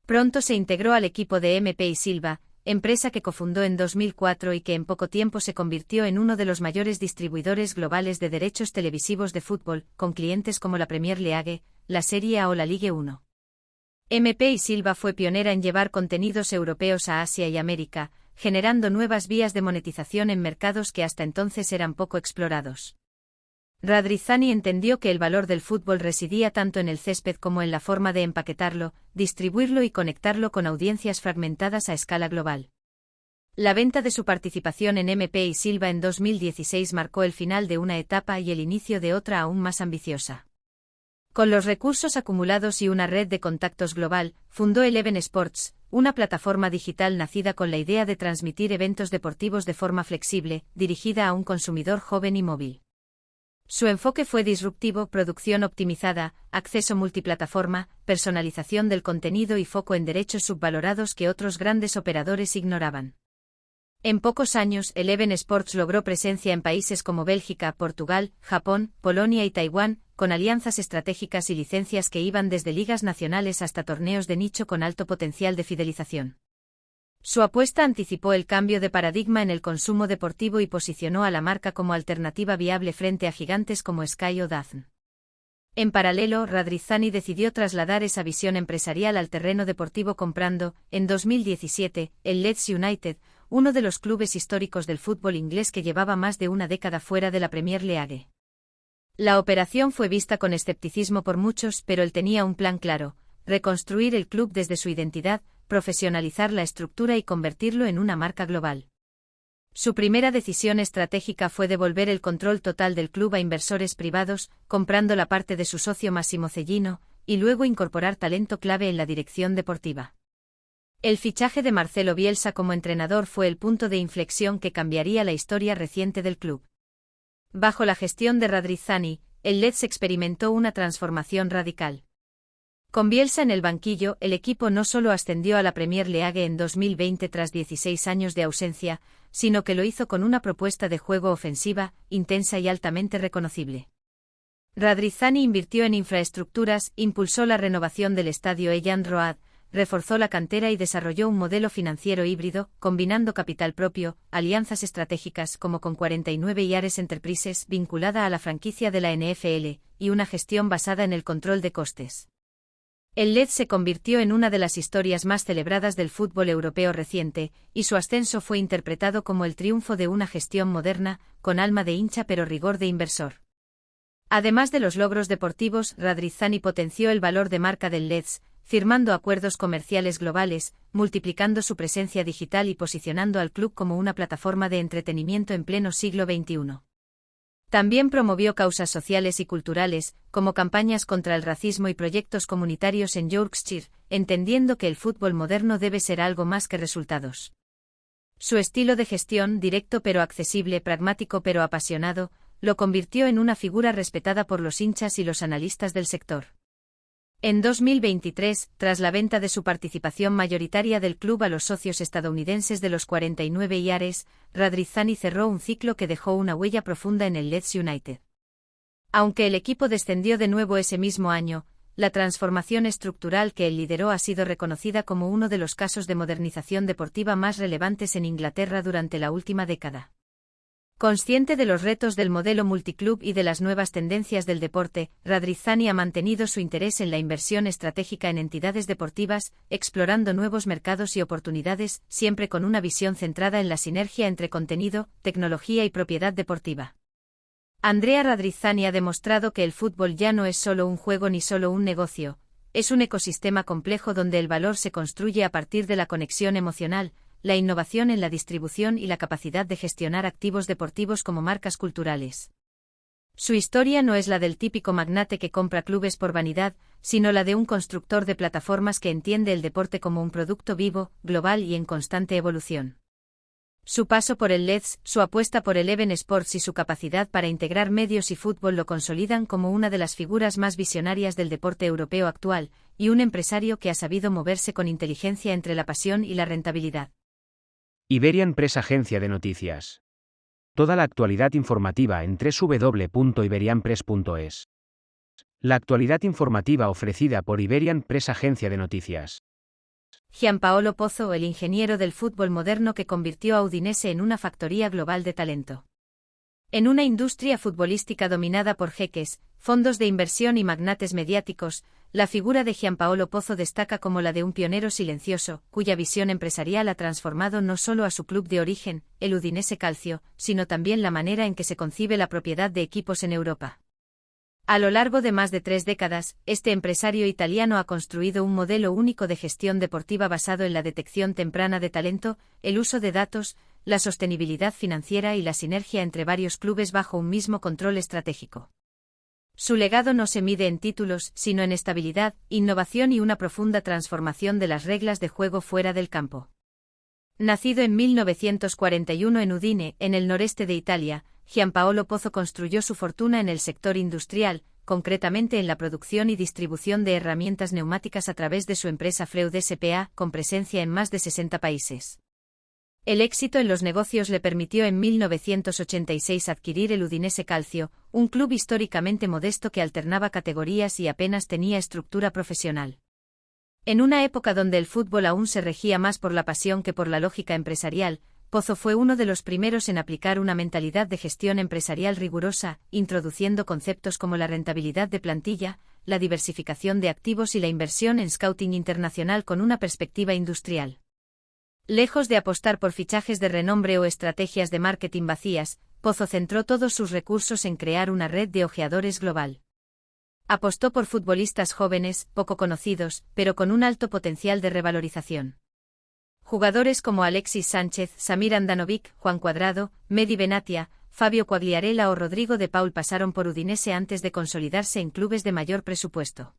[SPEAKER 2] Pronto se integró al equipo de MP y Silva, empresa que cofundó en 2004 y que en poco tiempo se convirtió en uno de los mayores distribuidores globales de derechos televisivos de fútbol, con clientes como la Premier League, la Serie A o la Ligue 1. MP y Silva fue pionera en llevar contenidos europeos a Asia y América, generando nuevas vías de monetización en mercados que hasta entonces eran poco explorados. Radrizzani entendió que el valor del fútbol residía tanto en el césped como en la forma de empaquetarlo, distribuirlo y conectarlo con audiencias fragmentadas a escala global. La venta de su participación en MP y Silva en 2016 marcó el final de una etapa y el inicio de otra aún más ambiciosa. Con los recursos acumulados y una red de contactos global, fundó Eleven Sports, una plataforma digital nacida con la idea de transmitir eventos deportivos de forma flexible, dirigida a un consumidor joven y móvil. Su enfoque fue disruptivo, producción optimizada, acceso multiplataforma, personalización del contenido y foco en derechos subvalorados que otros grandes operadores ignoraban. En pocos años, Eleven Sports logró presencia en países como Bélgica, Portugal, Japón, Polonia y Taiwán, con alianzas estratégicas y licencias que iban desde ligas nacionales hasta torneos de nicho con alto potencial de fidelización. Su apuesta anticipó el cambio de paradigma en el consumo deportivo y posicionó a la marca como alternativa viable frente a gigantes como Sky o DAZN. En paralelo, Radrizzani decidió trasladar esa visión empresarial al terreno deportivo comprando, en 2017, el Leeds United, uno de los clubes históricos del fútbol inglés que llevaba más de una década fuera de la Premier League. La operación fue vista con escepticismo por muchos, pero él tenía un plan claro: reconstruir el club desde su identidad, profesionalizar la estructura y convertirlo en una marca global. Su primera decisión estratégica fue devolver el control total del club a inversores privados, comprando la parte de su socio Massimo Cellino, y luego incorporar talento clave en la dirección deportiva. El fichaje de Marcelo Bielsa como entrenador fue el punto de inflexión que cambiaría la historia reciente del club. Bajo la gestión de Radrizzani, el Leeds experimentó una transformación radical. Con Bielsa en el banquillo, el equipo no solo ascendió a la Premier League en 2020 tras 16 años de ausencia, sino que lo hizo con una propuesta de juego ofensiva, intensa y altamente reconocible. Radrizzani invirtió en infraestructuras, impulsó la renovación del estadio Elland Road, reforzó la cantera y desarrolló un modelo financiero híbrido, combinando capital propio, alianzas estratégicas como con 49 Yares Enterprises vinculada a la franquicia de la NFL, y una gestión basada en el control de costes. El Leeds se convirtió en una de las historias más celebradas del fútbol europeo reciente, y su ascenso fue interpretado como el triunfo de una gestión moderna, con alma de hincha pero rigor de inversor. Además de los logros deportivos, Radrizzani potenció el valor de marca del Leeds, firmando acuerdos comerciales globales, multiplicando su presencia digital y posicionando al club como una plataforma de entretenimiento en pleno siglo XXI. También promovió causas sociales y culturales, como campañas contra el racismo y proyectos comunitarios en Yorkshire, entendiendo que el fútbol moderno debe ser algo más que resultados. Su estilo de gestión, directo pero accesible, pragmático pero apasionado, lo convirtió en una figura respetada por los hinchas y los analistas del sector. En 2023, tras la venta de su participación mayoritaria del club a los socios estadounidenses de los 49 Yares, Radrizzani cerró un ciclo que dejó una huella profunda en el Leeds United. Aunque el equipo descendió de nuevo ese mismo año, la transformación estructural que él lideró ha sido reconocida como uno de los casos de modernización deportiva más relevantes en Inglaterra durante la última década. Consciente de los retos del modelo multiclub y de las nuevas tendencias del deporte, Radrizzani ha mantenido su interés en la inversión estratégica en entidades deportivas, explorando nuevos mercados y oportunidades, siempre con una visión centrada en la sinergia entre contenido, tecnología y propiedad deportiva. Andrea Radrizzani ha demostrado que el fútbol ya no es solo un juego ni solo un negocio, es un ecosistema complejo donde el valor se construye a partir de la conexión emocional, la innovación en la distribución y la capacidad de gestionar activos deportivos como marcas culturales. Su historia no es la del típico magnate que compra clubes por vanidad, sino la de un constructor de plataformas que entiende el deporte como un producto vivo, global y en constante evolución. Su paso por el Leeds, su apuesta por Eleven Sports y su capacidad para integrar medios y fútbol lo consolidan como una de las figuras más visionarias del deporte europeo actual, y un empresario que ha sabido moverse con inteligencia entre la pasión y la rentabilidad.
[SPEAKER 1] Iberian Press, agencia de noticias. Toda la actualidad informativa en www.iberianpress.es. La actualidad informativa ofrecida por Iberian Press, agencia de noticias.
[SPEAKER 2] Gianpaolo Pozzo, el ingeniero del fútbol moderno que convirtió a Udinese en una factoría global de talento. En una industria futbolística dominada por jeques, fondos de inversión y magnates mediáticos, la figura de Gianpaolo Pozzo destaca como la de un pionero silencioso, cuya visión empresarial ha transformado no solo a su club de origen, el Udinese Calcio, sino también la manera en que se concibe la propiedad de equipos en Europa. A lo largo de más de 3 décadas, este empresario italiano ha construido un modelo único de gestión deportiva basado en la detección temprana de talento, el uso de datos, la sostenibilidad financiera y la sinergia entre varios clubes bajo un mismo control estratégico. Su legado no se mide en títulos, sino en estabilidad, innovación y una profunda transformación de las reglas de juego fuera del campo. Nacido en 1941 en Udine, en el noreste de Italia, Gianpaolo Pozzo construyó su fortuna en el sector industrial, concretamente en la producción y distribución de herramientas neumáticas a través de su empresa Freud S.p.A., con presencia en más de 60 países. El éxito en los negocios le permitió en 1986 adquirir el Udinese Calcio, un club históricamente modesto que alternaba categorías y apenas tenía estructura profesional. En una época donde el fútbol aún se regía más por la pasión que por la lógica empresarial, Pozzo fue uno de los primeros en aplicar una mentalidad de gestión empresarial rigurosa, introduciendo conceptos como la rentabilidad de plantilla, la diversificación de activos y la inversión en scouting internacional con una perspectiva industrial. Lejos de apostar por fichajes de renombre o estrategias de marketing vacías, Pozzo centró todos sus recursos en crear una red de ojeadores global. Apostó por futbolistas jóvenes, poco conocidos, pero con un alto potencial de revalorización. Jugadores como Alexis Sánchez, Samir Handanovic, Juan Cuadrado, Mehdi Benatia, Fabio Quagliarella o Rodrigo de Paul pasaron por Udinese antes de consolidarse en clubes de mayor presupuesto.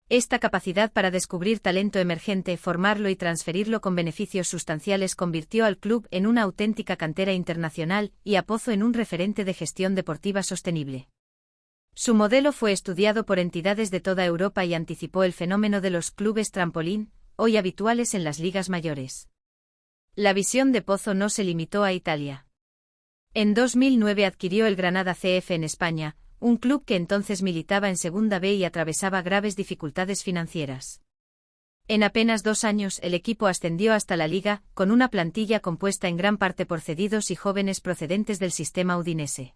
[SPEAKER 2] Esta capacidad para descubrir talento emergente, formarlo y transferirlo con beneficios sustanciales convirtió al club en una auténtica cantera internacional y a Pozzo en un referente de gestión deportiva sostenible. Su modelo fue estudiado por entidades de toda Europa y anticipó el fenómeno de los clubes trampolín, hoy habituales en las ligas mayores. La visión de Pozzo no se limitó a Italia. En 2009 adquirió el Granada CF en España, un club que entonces militaba en Segunda B y atravesaba graves dificultades financieras. En apenas 2 años el equipo ascendió hasta la Liga, con una plantilla compuesta en gran parte por cedidos y jóvenes procedentes del sistema udinese.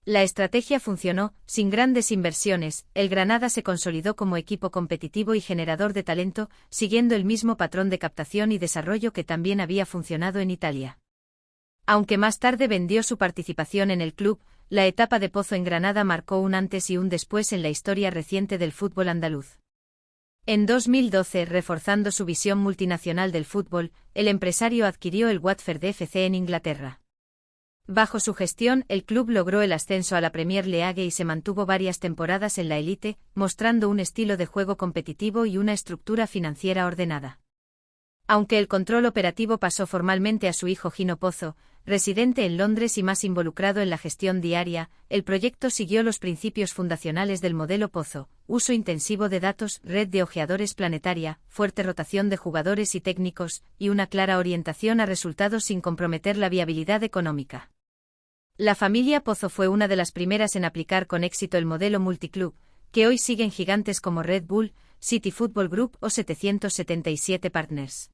[SPEAKER 2] La estrategia funcionó, sin grandes inversiones, el Granada se consolidó como equipo competitivo y generador de talento, siguiendo el mismo patrón de captación y desarrollo que también había funcionado en Italia. Aunque más tarde vendió su participación en el club, la etapa de Pozzo en Granada marcó un antes y un después en la historia reciente del fútbol andaluz. En 2012, reforzando su visión multinacional del fútbol, el empresario adquirió el Watford FC en Inglaterra. Bajo su gestión, el club logró el ascenso a la Premier League y se mantuvo varias temporadas en la élite, mostrando un estilo de juego competitivo y una estructura financiera ordenada. Aunque el control operativo pasó formalmente a su hijo Gino Pozzo, residente en Londres y más involucrado en la gestión diaria, el proyecto siguió los principios fundacionales del modelo Pozzo: uso intensivo de datos, red de ojeadores planetaria, fuerte rotación de jugadores y técnicos, y una clara orientación a resultados sin comprometer la viabilidad económica. La familia Pozzo fue una de las primeras en aplicar con éxito el modelo multiclub, que hoy siguen gigantes como Red Bull, City Football Group o 777 Partners.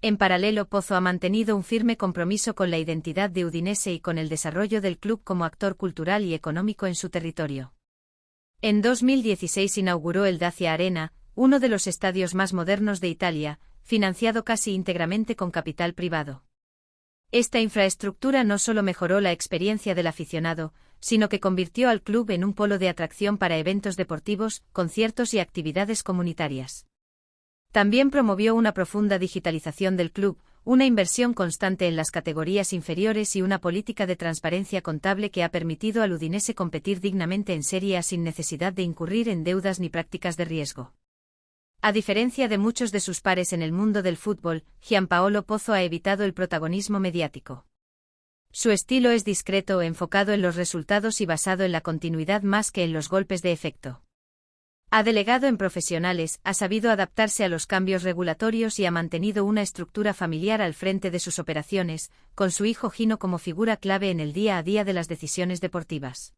[SPEAKER 2] En paralelo, Pozzo ha mantenido un firme compromiso con la identidad de Udinese y con el desarrollo del club como actor cultural y económico en su territorio. En 2016 inauguró el Dacia Arena, uno de los estadios más modernos de Italia, financiado casi íntegramente con capital privado. Esta infraestructura no solo mejoró la experiencia del aficionado, sino que convirtió al club en un polo de atracción para eventos deportivos, conciertos y actividades comunitarias. También promovió una profunda digitalización del club, una inversión constante en las categorías inferiores y una política de transparencia contable que ha permitido al Udinese competir dignamente en Serie A sin necesidad de incurrir en deudas ni prácticas de riesgo. A diferencia de muchos de sus pares en el mundo del fútbol, Gianpaolo Pozzo ha evitado el protagonismo mediático. Su estilo es discreto, enfocado en los resultados y basado en la continuidad más que en los golpes de efecto. Ha delegado en profesionales, ha sabido adaptarse a los cambios regulatorios y ha mantenido una estructura familiar al frente de sus operaciones, con su hijo Gino como figura clave en el día a día de las decisiones deportivas.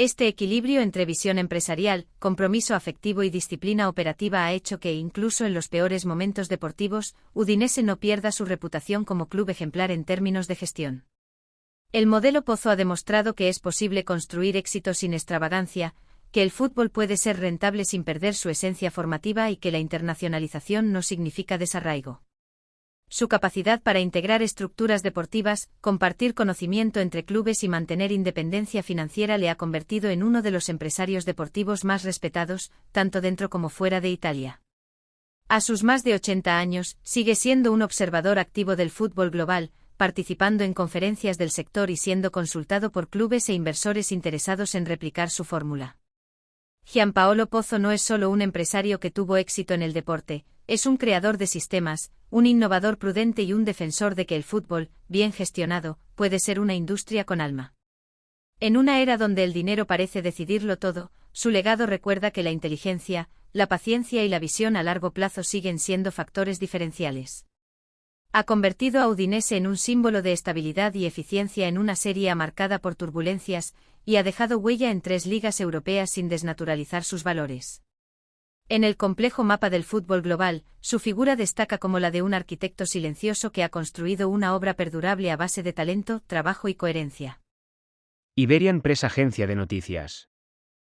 [SPEAKER 2] Este equilibrio entre visión empresarial, compromiso afectivo y disciplina operativa ha hecho que, incluso en los peores momentos deportivos, Udinese no pierda su reputación como club ejemplar en términos de gestión. El modelo Pozzo ha demostrado que es posible construir éxito sin extravagancia, que el fútbol puede ser rentable sin perder su esencia formativa y que la internacionalización no significa desarraigo. Su capacidad para integrar estructuras deportivas, compartir conocimiento entre clubes y mantener independencia financiera le ha convertido en uno de los empresarios deportivos más respetados, tanto dentro como fuera de Italia. A sus más de 80 años, sigue siendo un observador activo del fútbol global, participando en conferencias del sector y siendo consultado por clubes e inversores interesados en replicar su fórmula. Gianpaolo Pozzo no es solo un empresario que tuvo éxito en el deporte, es un creador de sistemas, un innovador prudente y un defensor de que el fútbol, bien gestionado, puede ser una industria con alma. En una era donde el dinero parece decidirlo todo, su legado recuerda que la inteligencia, la paciencia y la visión a largo plazo siguen siendo factores diferenciales. Ha convertido a Udinese en un símbolo de estabilidad y eficiencia en una serie marcada por turbulencias, y ha dejado huella en 3 ligas europeas sin desnaturalizar sus valores. En el complejo mapa del fútbol global, su figura destaca como la de un arquitecto silencioso que ha construido una obra perdurable a base de talento, trabajo y coherencia.
[SPEAKER 1] Iberian Press, agencia de noticias.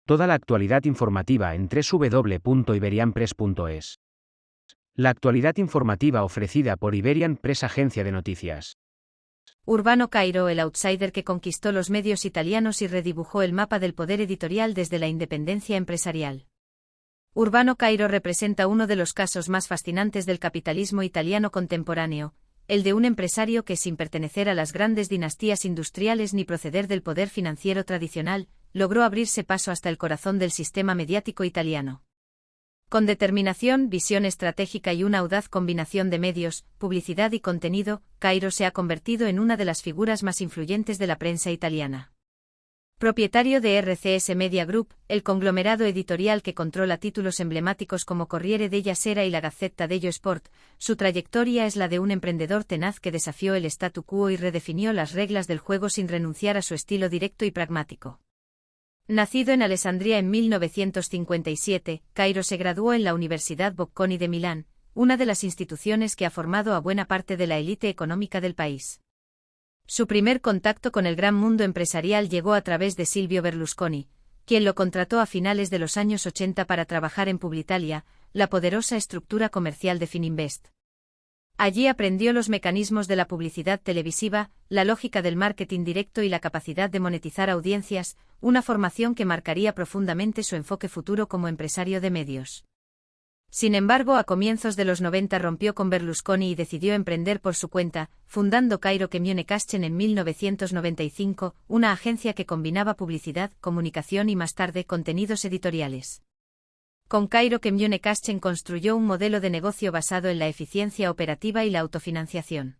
[SPEAKER 1] Toda la actualidad informativa en www.iberianpress.es. La actualidad informativa ofrecida por Iberian Press, agencia de noticias.
[SPEAKER 2] Urbano Cairo, el outsider que conquistó los medios italianos y redibujó el mapa del poder editorial desde la independencia empresarial. Urbano Cairo representa uno de los casos más fascinantes del capitalismo italiano contemporáneo, el de un empresario que, sin pertenecer a las grandes dinastías industriales ni proceder del poder financiero tradicional, logró abrirse paso hasta el corazón del sistema mediático italiano. Con determinación, visión estratégica y una audaz combinación de medios, publicidad y contenido, Cairo se ha convertido en una de las figuras más influyentes de la prensa italiana. Propietario de RCS Media Group, el conglomerado editorial que controla títulos emblemáticos como Corriere della Sera y la Gazzetta dello Sport, su trayectoria es la de un emprendedor tenaz que desafió el statu quo y redefinió las reglas del juego sin renunciar a su estilo directo y pragmático. Nacido en Alessandria en 1957, Cairo se graduó en la Universidad Bocconi de Milán, una de las instituciones que ha formado a buena parte de la élite económica del país. Su primer contacto con el gran mundo empresarial llegó a través de Silvio Berlusconi, quien lo contrató a finales de los años 80 para trabajar en Publitalia, la poderosa estructura comercial de Fininvest. Allí aprendió los mecanismos de la publicidad televisiva, la lógica del marketing directo y la capacidad de monetizar audiencias, una formación que marcaría profundamente su enfoque futuro como empresario de medios. Sin embargo, a comienzos de los 90 rompió con Berlusconi y decidió emprender por su cuenta, fundando Cairo Comunicazione en 1995, una agencia que combinaba publicidad, comunicación y más tarde contenidos editoriales. Con Cairo Comunicazione construyó un modelo de negocio basado en la eficiencia operativa y la autofinanciación.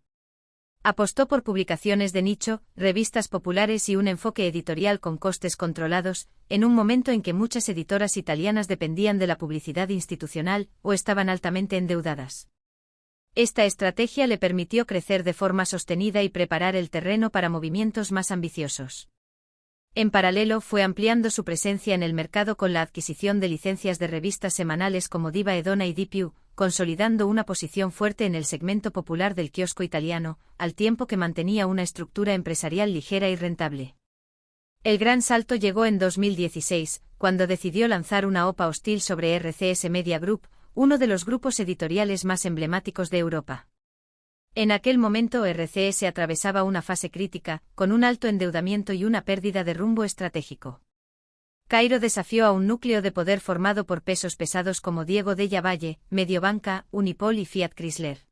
[SPEAKER 2] Apostó por publicaciones de nicho, revistas populares y un enfoque editorial con costes controlados, en un momento en que muchas editoras italianas dependían de la publicidad institucional o estaban altamente endeudadas. Esta estrategia le permitió crecer de forma sostenida y preparar el terreno para movimientos más ambiciosos. En paralelo, fue ampliando su presencia en el mercado con la adquisición de licencias de revistas semanales como Diva e Donna y Di Più, consolidando una posición fuerte en el segmento popular del kiosco italiano, al tiempo que mantenía una estructura empresarial ligera y rentable. El gran salto llegó en 2016, cuando decidió lanzar una OPA hostil sobre RCS Media Group, uno de los grupos editoriales más emblemáticos de Europa. En aquel momento RCS atravesaba una fase crítica, con un alto endeudamiento y una pérdida de rumbo estratégico. Cairo desafió a un núcleo de poder formado por pesos pesados como Diego Della Valle, Mediobanca, Unipol y Fiat Chrysler.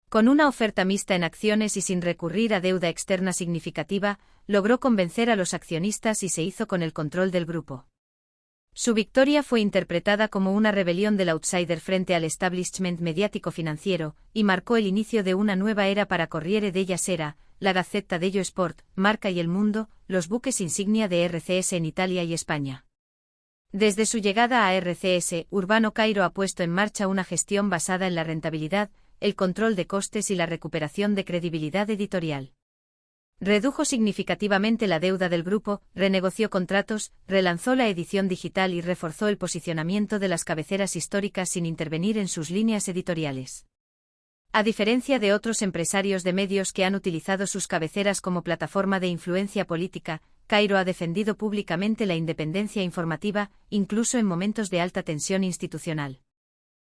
[SPEAKER 2] Con una oferta mixta en acciones y sin recurrir a deuda externa significativa, logró convencer a los accionistas y se hizo con el control del grupo. Su victoria fue interpretada como una rebelión del outsider frente al establishment mediático-financiero, y marcó el inicio de una nueva era para Corriere della Sera, la Gazzetta dello Sport, Marca y El Mundo, los buques insignia de RCS en Italia y España. Desde su llegada a RCS, Urbano Cairo ha puesto en marcha una gestión basada en la rentabilidad, el control de costes y la recuperación de credibilidad editorial. Redujo significativamente la deuda del grupo, renegoció contratos, relanzó la edición digital y reforzó el posicionamiento de las cabeceras históricas sin intervenir en sus líneas editoriales. A diferencia de otros empresarios de medios que han utilizado sus cabeceras como plataforma de influencia política, Cairo ha defendido públicamente la independencia informativa, incluso en momentos de alta tensión institucional.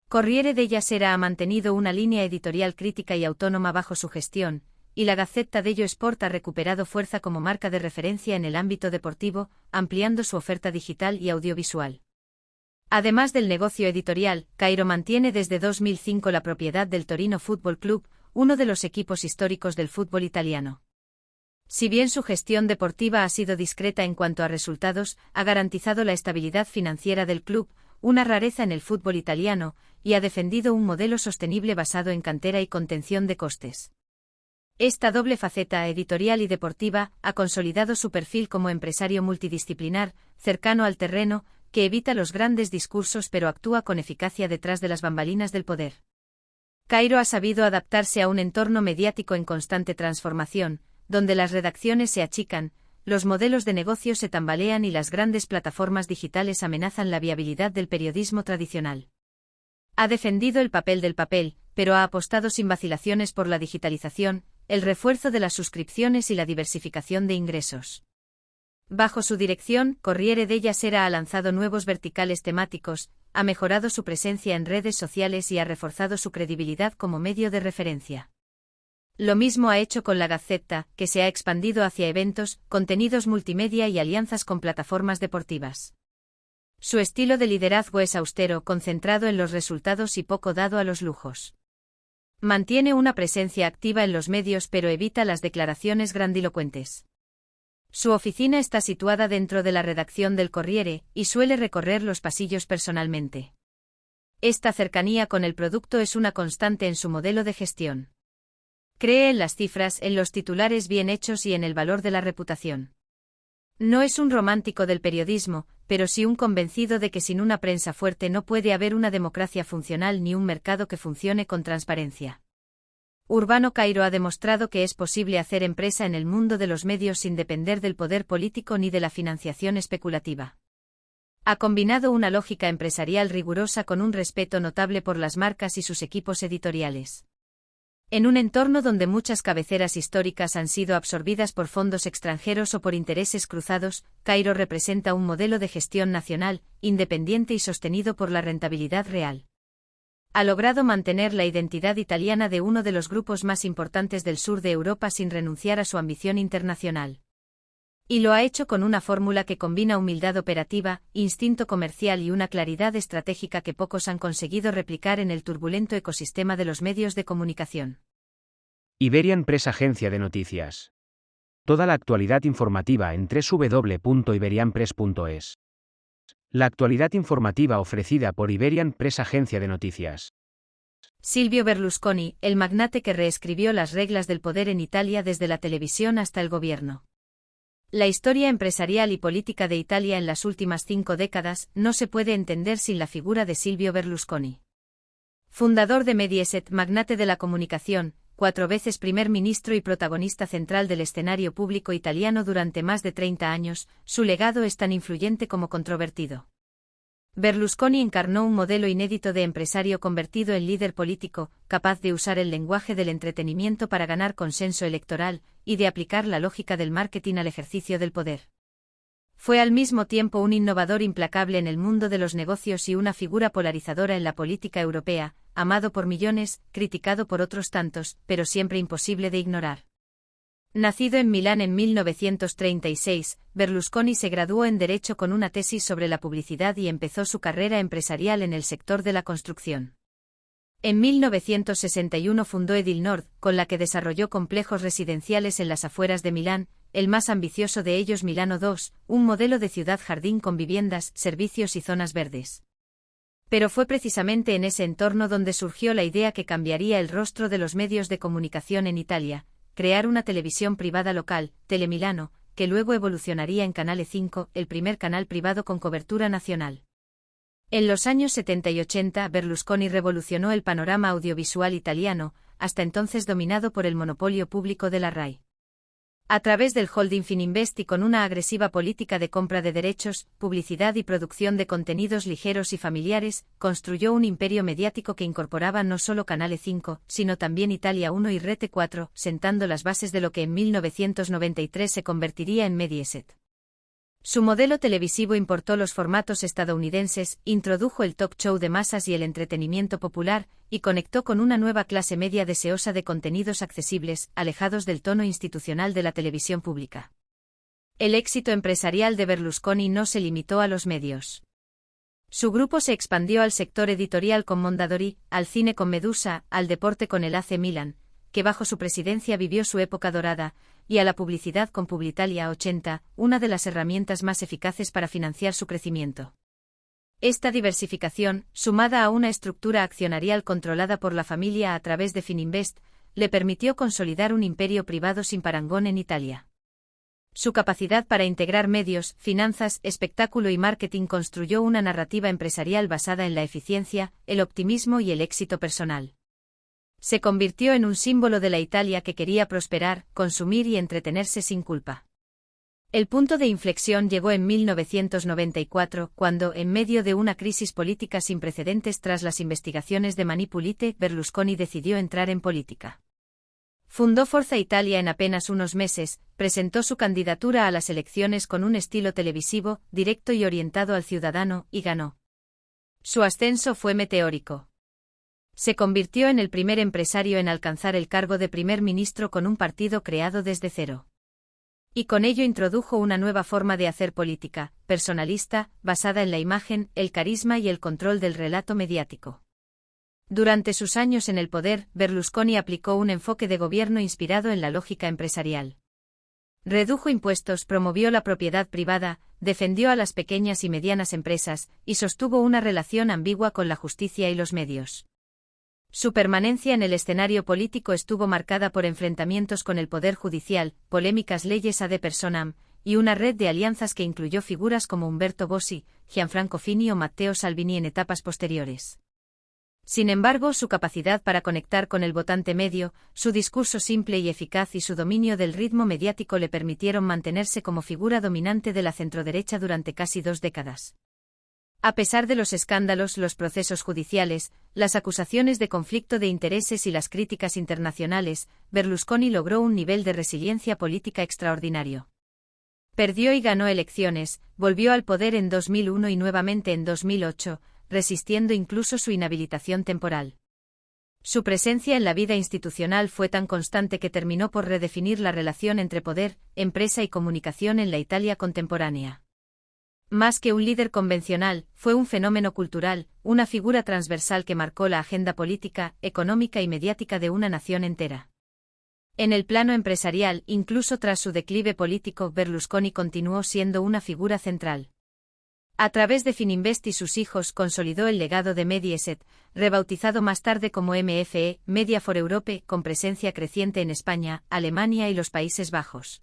[SPEAKER 2] Corriere della Sera ha mantenido una línea editorial crítica y autónoma bajo su gestión, y la Gazzetta dello Sport ha recuperado fuerza como marca de referencia en el ámbito deportivo, ampliando su oferta digital y audiovisual. Además del negocio editorial, Cairo mantiene desde 2005 la propiedad del Torino Football Club, uno de los equipos históricos del fútbol italiano. Si bien su gestión deportiva ha sido discreta en cuanto a resultados, ha garantizado la estabilidad financiera del club, una rareza en el fútbol italiano, y ha defendido un modelo sostenible basado en cantera y contención de costes. Esta doble faceta editorial y deportiva ha consolidado su perfil como empresario multidisciplinar, cercano al terreno, que evita los grandes discursos pero actúa con eficacia detrás de las bambalinas del poder. Cairo ha sabido adaptarse a un entorno mediático en constante transformación, donde las redacciones se achican, los modelos de negocio se tambalean y las grandes plataformas digitales amenazan la viabilidad del periodismo tradicional. Ha defendido el papel del papel, pero ha apostado sin vacilaciones por la digitalización, el refuerzo de las suscripciones y la diversificación de ingresos. Bajo su dirección, Corriere della Sera ha lanzado nuevos verticales temáticos, ha mejorado su presencia en redes sociales y ha reforzado su credibilidad como medio de referencia. Lo mismo ha hecho con la Gazzetta, que se ha expandido hacia eventos, contenidos multimedia y alianzas con plataformas deportivas. Su estilo de liderazgo es austero, concentrado en los resultados y poco dado a los lujos. Mantiene una presencia activa en los medios pero evita las declaraciones grandilocuentes. Su oficina está situada dentro de la redacción del Corriere, y suele recorrer los pasillos personalmente. Esta cercanía con el producto es una constante en su modelo de gestión. Cree en las cifras, en los titulares bien hechos y en el valor de la reputación. No es un romántico del periodismo, pero sí un convencido de que sin una prensa fuerte no puede haber una democracia funcional ni un mercado que funcione con transparencia. Urbano Cairo ha demostrado que es posible hacer empresa en el mundo de los medios sin depender del poder político ni de la financiación especulativa. Ha combinado una lógica empresarial rigurosa con un respeto notable por las marcas y sus equipos editoriales. En un entorno donde muchas cabeceras históricas han sido absorbidas por fondos extranjeros o por intereses cruzados, Cairo representa un modelo de gestión nacional, independiente y sostenido por la rentabilidad real. Ha logrado mantener la identidad italiana de uno de los grupos más importantes del sur de Europa sin renunciar a su ambición internacional. Y lo ha hecho con una fórmula que combina humildad operativa, instinto comercial y una claridad estratégica que pocos han conseguido replicar en el turbulento ecosistema de los medios de comunicación.
[SPEAKER 1] Iberian Press, agencia de noticias. Toda la actualidad informativa en www.iberianpress.es. La actualidad informativa ofrecida por Iberian Press, agencia de noticias.
[SPEAKER 2] Silvio Berlusconi, el magnate que reescribió las reglas del poder en Italia desde la televisión hasta el gobierno. La historia empresarial y política de Italia en las últimas 5 décadas no se puede entender sin la figura de Silvio Berlusconi. Fundador de Mediaset, magnate de la comunicación, 4 veces primer ministro y protagonista central del escenario público italiano durante más de 30 años, su legado es tan influyente como controvertido. Berlusconi encarnó un modelo inédito de empresario convertido en líder político, capaz de usar el lenguaje del entretenimiento para ganar consenso electoral, y de aplicar la lógica del marketing al ejercicio del poder. Fue al mismo tiempo un innovador implacable en el mundo de los negocios y una figura polarizadora en la política europea, amado por millones, criticado por otros tantos, pero siempre imposible de ignorar. Nacido en Milán en 1936, Berlusconi se graduó en Derecho con una tesis sobre la publicidad y empezó su carrera empresarial en el sector de la construcción. En 1961 fundó Edilnord, con la que desarrolló complejos residenciales en las afueras de Milán, el más ambicioso de ellos Milano II, un modelo de ciudad-jardín con viviendas, servicios y zonas verdes. Pero fue precisamente en ese entorno donde surgió la idea que cambiaría el rostro de los medios de comunicación en Italia: crear una televisión privada local, Telemilano, que luego evolucionaría en Canale 5, el primer canal privado con cobertura nacional. En los años 70 y 80, Berlusconi revolucionó el panorama audiovisual italiano, hasta entonces dominado por el monopolio público de la RAI. A través del holding Fininvest y con una agresiva política de compra de derechos, publicidad y producción de contenidos ligeros y familiares, construyó un imperio mediático que incorporaba no solo Canale 5, sino también Italia 1 y Rete 4, sentando las bases de lo que en 1993 se convertiría en Mediaset. Su modelo televisivo importó los formatos estadounidenses, introdujo el talk show de masas y el entretenimiento popular, y conectó con una nueva clase media deseosa de contenidos accesibles, alejados del tono institucional de la televisión pública. El éxito empresarial de Berlusconi no se limitó a los medios. Su grupo se expandió al sector editorial con Mondadori, al cine con Medusa, al deporte con el AC Milan, que bajo su presidencia vivió su época dorada, y a la publicidad con Publitalia 80, una de las herramientas más eficaces para financiar su crecimiento. Esta diversificación, sumada a una estructura accionarial controlada por la familia a través de Fininvest, le permitió consolidar un imperio privado sin parangón en Italia. Su capacidad para integrar medios, finanzas, espectáculo y marketing construyó una narrativa empresarial basada en la eficiencia, el optimismo y el éxito personal. Se convirtió en un símbolo de la Italia que quería prosperar, consumir y entretenerse sin culpa. El punto de inflexión llegó en 1994, cuando, en medio de una crisis política sin precedentes tras las investigaciones de Mani Pulite, Berlusconi decidió entrar en política. Fundó Forza Italia en apenas unos meses, presentó su candidatura a las elecciones con un estilo televisivo, directo y orientado al ciudadano, y ganó. Su ascenso fue meteórico. Se convirtió en el primer empresario en alcanzar el cargo de primer ministro con un partido creado desde cero. Y con ello introdujo una nueva forma de hacer política, personalista, basada en la imagen, el carisma y el control del relato mediático. Durante sus años en el poder, Berlusconi aplicó un enfoque de gobierno inspirado en la lógica empresarial. Redujo impuestos, promovió la propiedad privada, defendió a las pequeñas y medianas empresas, y sostuvo una relación ambigua con la justicia y los medios. Su permanencia en el escenario político estuvo marcada por enfrentamientos con el poder judicial, polémicas leyes ad personam, y una red de alianzas que incluyó figuras como Umberto Bossi, Gianfranco Fini o Matteo Salvini en etapas posteriores. Sin embargo, su capacidad para conectar con el votante medio, su discurso simple y eficaz y su dominio del ritmo mediático le permitieron mantenerse como figura dominante de la centroderecha durante casi 2 décadas. A pesar de los escándalos, los procesos judiciales, las acusaciones de conflicto de intereses y las críticas internacionales, Berlusconi logró un nivel de resiliencia política extraordinario. Perdió y ganó elecciones, volvió al poder en 2001 y nuevamente en 2008, resistiendo incluso su inhabilitación temporal. Su presencia en la vida institucional fue tan constante que terminó por redefinir la relación entre poder, empresa y comunicación en la Italia contemporánea. Más que un líder convencional, fue un fenómeno cultural, una figura transversal que marcó la agenda política, económica y mediática de una nación entera. En el plano empresarial, incluso tras su declive político, Berlusconi continuó siendo una figura central. A través de Fininvest y sus hijos consolidó el legado de Mediaset, rebautizado más tarde como MFE, Media for Europe, con presencia creciente en España, Alemania y los Países Bajos.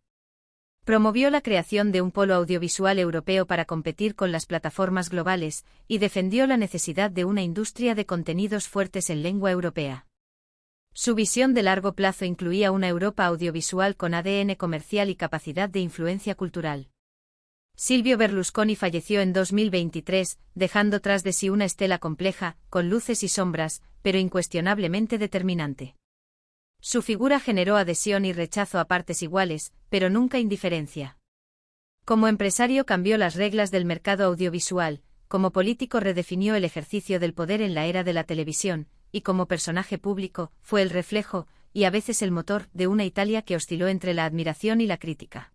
[SPEAKER 2] Promovió la creación de un polo audiovisual europeo para competir con las plataformas globales, y defendió la necesidad de una industria de contenidos fuertes en lengua europea. Su visión de largo plazo incluía una Europa audiovisual con ADN comercial y capacidad de influencia cultural. Silvio Berlusconi falleció en 2023, dejando tras de sí una estela compleja, con luces y sombras, pero incuestionablemente determinante. Su figura generó adhesión y rechazo a partes iguales, pero nunca indiferencia. Como empresario cambió las reglas del mercado audiovisual, como político redefinió el ejercicio del poder en la era de la televisión, y como personaje público, fue el reflejo, y a veces el motor, de una Italia que osciló entre la admiración y la crítica.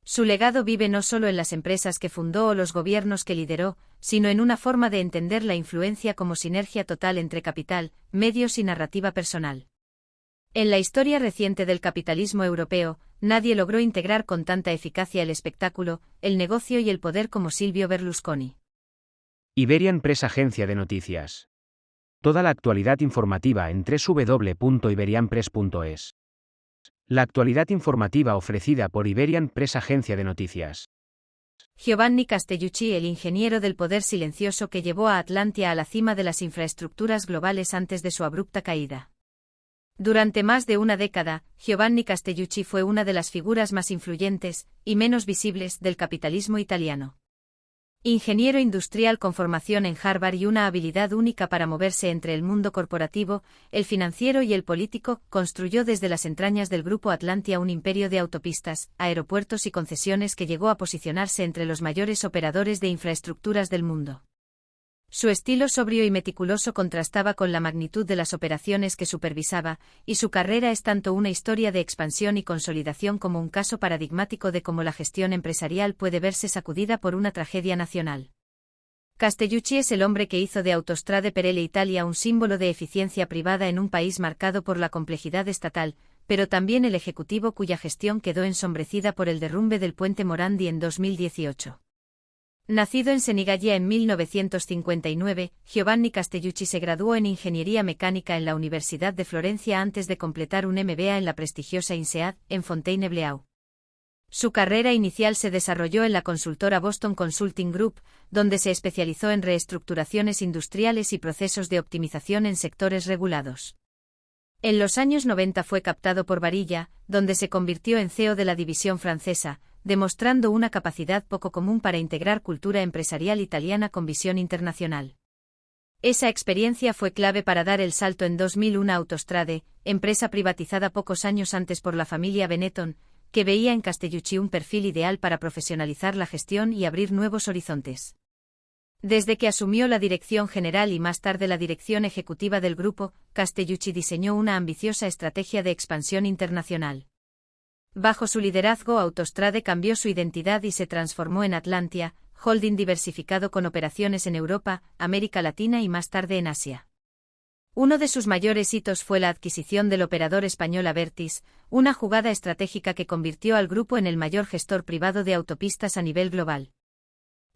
[SPEAKER 2] Su legado vive no solo en las empresas que fundó o los gobiernos que lideró, sino en una forma de entender la influencia como sinergia total entre capital, medios y narrativa personal. En la historia reciente del capitalismo europeo, nadie logró integrar con tanta eficacia el espectáculo, el negocio y el poder como Silvio Berlusconi.
[SPEAKER 1] Iberian Press, agencia de noticias. Toda la actualidad informativa en www.iberianpress.es. La actualidad informativa ofrecida por Iberian Press, agencia de noticias.
[SPEAKER 2] Giovanni Castellucci, el ingeniero del poder silencioso que llevó a Atlantia a la cima de las infraestructuras globales antes de su abrupta caída. Durante más de una década, Giovanni Castellucci fue una de las figuras más influyentes, y menos visibles, del capitalismo italiano. Ingeniero industrial con formación en Harvard y una habilidad única para moverse entre el mundo corporativo, el financiero y el político, construyó desde las entrañas del Grupo Atlantia un imperio de autopistas, aeropuertos y concesiones que llegó a posicionarse entre los mayores operadores de infraestructuras del mundo. Su estilo sobrio y meticuloso contrastaba con la magnitud de las operaciones que supervisaba, y su carrera es tanto una historia de expansión y consolidación como un caso paradigmático de cómo la gestión empresarial puede verse sacudida por una tragedia nacional. Castellucci es el hombre que hizo de Autostrade per l'Italia un símbolo de eficiencia privada en un país marcado por la complejidad estatal, pero también el ejecutivo cuya gestión quedó ensombrecida por el derrumbe del puente Morandi en 2018. Nacido en Senigallia en 1959, Giovanni Castellucci se graduó en Ingeniería Mecánica en la Universidad de Florencia antes de completar un MBA en la prestigiosa INSEAD, en Fontainebleau. Su carrera inicial se desarrolló en la consultora Boston Consulting Group, donde se especializó en reestructuraciones industriales y procesos de optimización en sectores regulados. En los años 90 fue captado por Barilla, donde se convirtió en CEO de la división francesa, demostrando una capacidad poco común para integrar cultura empresarial italiana con visión internacional. Esa experiencia fue clave para dar el salto en 2001 a Autostrade, empresa privatizada pocos años antes por la familia Benetton, que veía en Castellucci un perfil ideal para profesionalizar la gestión y abrir nuevos horizontes. Desde que asumió la dirección general y más tarde la dirección ejecutiva del grupo, Castellucci diseñó una ambiciosa estrategia de expansión internacional. Bajo su liderazgo, Autostrade cambió su identidad y se transformó en Atlantia, holding diversificado con operaciones en Europa, América Latina y más tarde en Asia. Uno de sus mayores hitos fue la adquisición del operador español Abertis, una jugada estratégica que convirtió al grupo en el mayor gestor privado de autopistas a nivel global.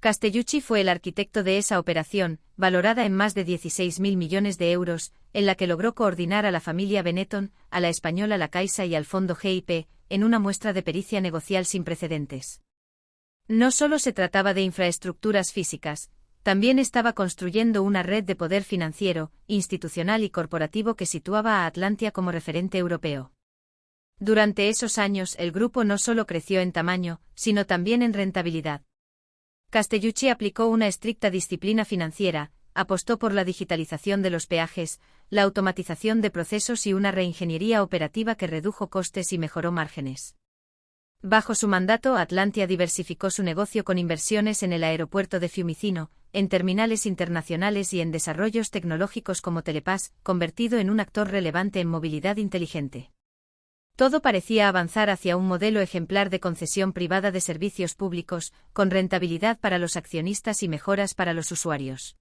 [SPEAKER 2] Castellucci fue el arquitecto de esa operación, valorada en más de 16.000 millones de euros, en la que logró coordinar a la familia Benetton, a la española La Caixa y al fondo GIP, en una muestra de pericia negocial sin precedentes. No solo se trataba de infraestructuras físicas, también estaba construyendo una red de poder financiero, institucional y corporativo que situaba a Atlantia como referente europeo. Durante esos años el grupo no solo creció en tamaño, sino también en rentabilidad. Castellucci aplicó una estricta disciplina financiera, apostó por la digitalización de los peajes, la automatización de procesos y una reingeniería operativa que redujo costes y mejoró márgenes. Bajo su mandato, Atlantia diversificó su negocio con inversiones en el aeropuerto de Fiumicino, en terminales internacionales y en desarrollos tecnológicos como Telepass, convertido en un actor relevante en movilidad inteligente. Todo parecía avanzar hacia un modelo ejemplar de concesión privada de servicios públicos, con rentabilidad para los accionistas y mejoras para los usuarios.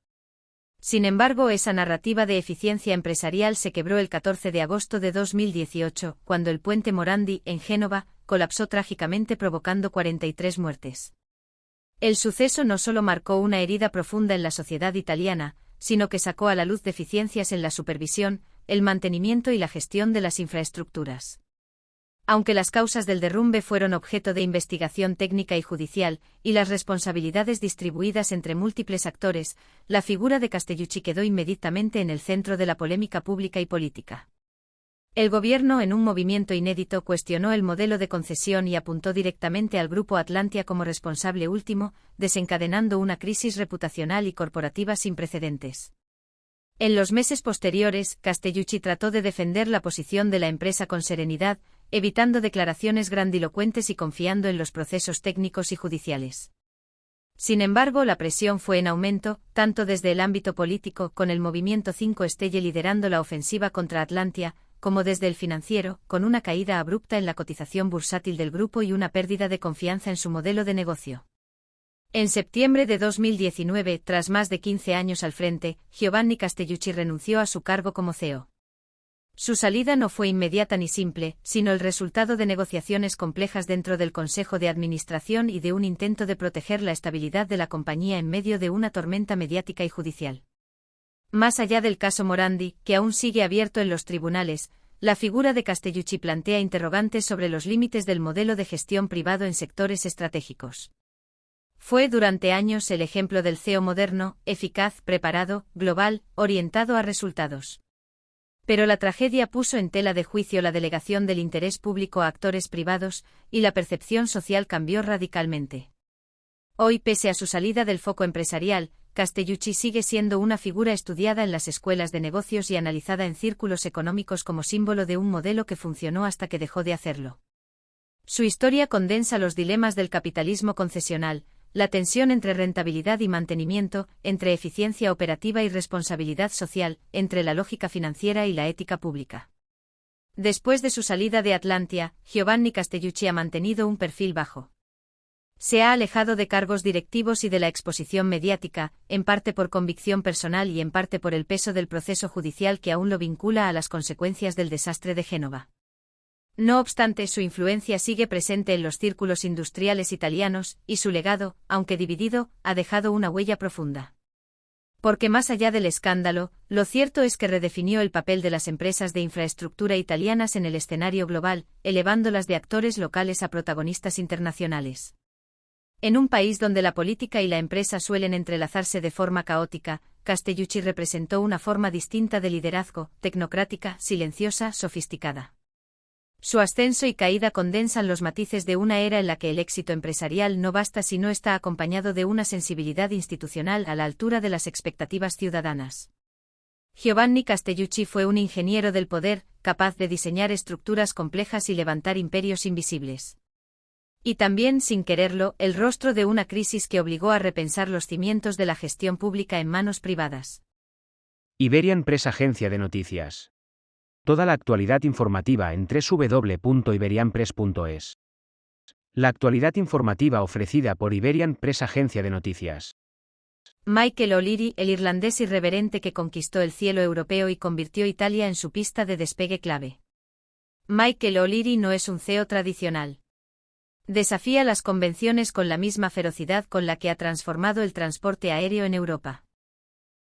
[SPEAKER 2] Sin embargo, esa narrativa de eficiencia empresarial se quebró el 14 de agosto de 2018, cuando el puente Morandi, en Génova, colapsó trágicamente provocando 43 muertes. El suceso no solo marcó una herida profunda en la sociedad italiana, sino que sacó a la luz deficiencias en la supervisión, el mantenimiento y la gestión de las infraestructuras. Aunque las causas del derrumbe fueron objeto de investigación técnica y judicial, y las responsabilidades distribuidas entre múltiples actores, la figura de Castellucci quedó inmediatamente en el centro de la polémica pública y política. El gobierno, en un movimiento inédito, cuestionó el modelo de concesión y apuntó directamente al Grupo Atlantia como responsable último, desencadenando una crisis reputacional y corporativa sin precedentes. En los meses posteriores, Castellucci trató de defender la posición de la empresa con serenidad, evitando declaraciones grandilocuentes y confiando en los procesos técnicos y judiciales. Sin embargo, la presión fue en aumento, tanto desde el ámbito político, con el Movimiento 5 Stelle liderando la ofensiva contra Atlantia, como desde el financiero, con una caída abrupta en la cotización bursátil del grupo y una pérdida de confianza en su modelo de negocio. En septiembre de 2019, tras más de 15 años al frente, Giovanni Castellucci renunció a su cargo como CEO. Su salida no fue inmediata ni simple, sino el resultado de negociaciones complejas dentro del Consejo de Administración y de un intento de proteger la estabilidad de la compañía en medio de una tormenta mediática y judicial. Más allá del caso Morandi, que aún sigue abierto en los tribunales, la figura de Castellucci plantea interrogantes sobre los límites del modelo de gestión privado en sectores estratégicos. Fue durante años el ejemplo del CEO moderno, eficaz, preparado, global, orientado a resultados. Pero la tragedia puso en tela de juicio la delegación del interés público a actores privados, y la percepción social cambió radicalmente. Hoy, pese a su salida del foco empresarial, Castellucci sigue siendo una figura estudiada en las escuelas de negocios y analizada en círculos económicos como símbolo de un modelo que funcionó hasta que dejó de hacerlo. Su historia condensa los dilemas del capitalismo concesional, la tensión entre rentabilidad y mantenimiento, entre eficiencia operativa y responsabilidad social, entre la lógica financiera y la ética pública. Después de su salida de Atlantia, Giovanni Castellucci ha mantenido un perfil bajo. Se ha alejado de cargos directivos y de la exposición mediática, en parte por convicción personal y en parte por el peso del proceso judicial que aún lo vincula a las consecuencias del desastre de Génova. No obstante, su influencia sigue presente en los círculos industriales italianos, y su legado, aunque dividido, ha dejado una huella profunda. Porque más allá del escándalo, lo cierto es que redefinió el papel de las empresas de infraestructura italianas en el escenario global, elevándolas de actores locales a protagonistas internacionales. En un país donde la política y la empresa suelen entrelazarse de forma caótica, Castellucci representó una forma distinta de liderazgo, tecnocrática, silenciosa, sofisticada. Su ascenso y caída condensan los matices de una era en la que el éxito empresarial no basta si no está acompañado de una sensibilidad institucional a la altura de las expectativas ciudadanas. Giovanni Castellucci fue un ingeniero del poder, capaz de diseñar estructuras complejas y levantar imperios invisibles. Y también, sin quererlo, el rostro de una crisis que obligó a repensar los cimientos de la gestión pública en manos privadas.
[SPEAKER 1] Iberian Press, agencia de noticias. Toda la actualidad informativa en www.iberianpress.es. La actualidad informativa ofrecida por Iberian Press, agencia de noticias.
[SPEAKER 2] Michael O'Leary, el irlandés irreverente que conquistó el cielo europeo y convirtió Italia en su pista de despegue clave. Michael O'Leary no es un CEO tradicional. Desafía las convenciones con la misma ferocidad con la que ha transformado el transporte aéreo en Europa.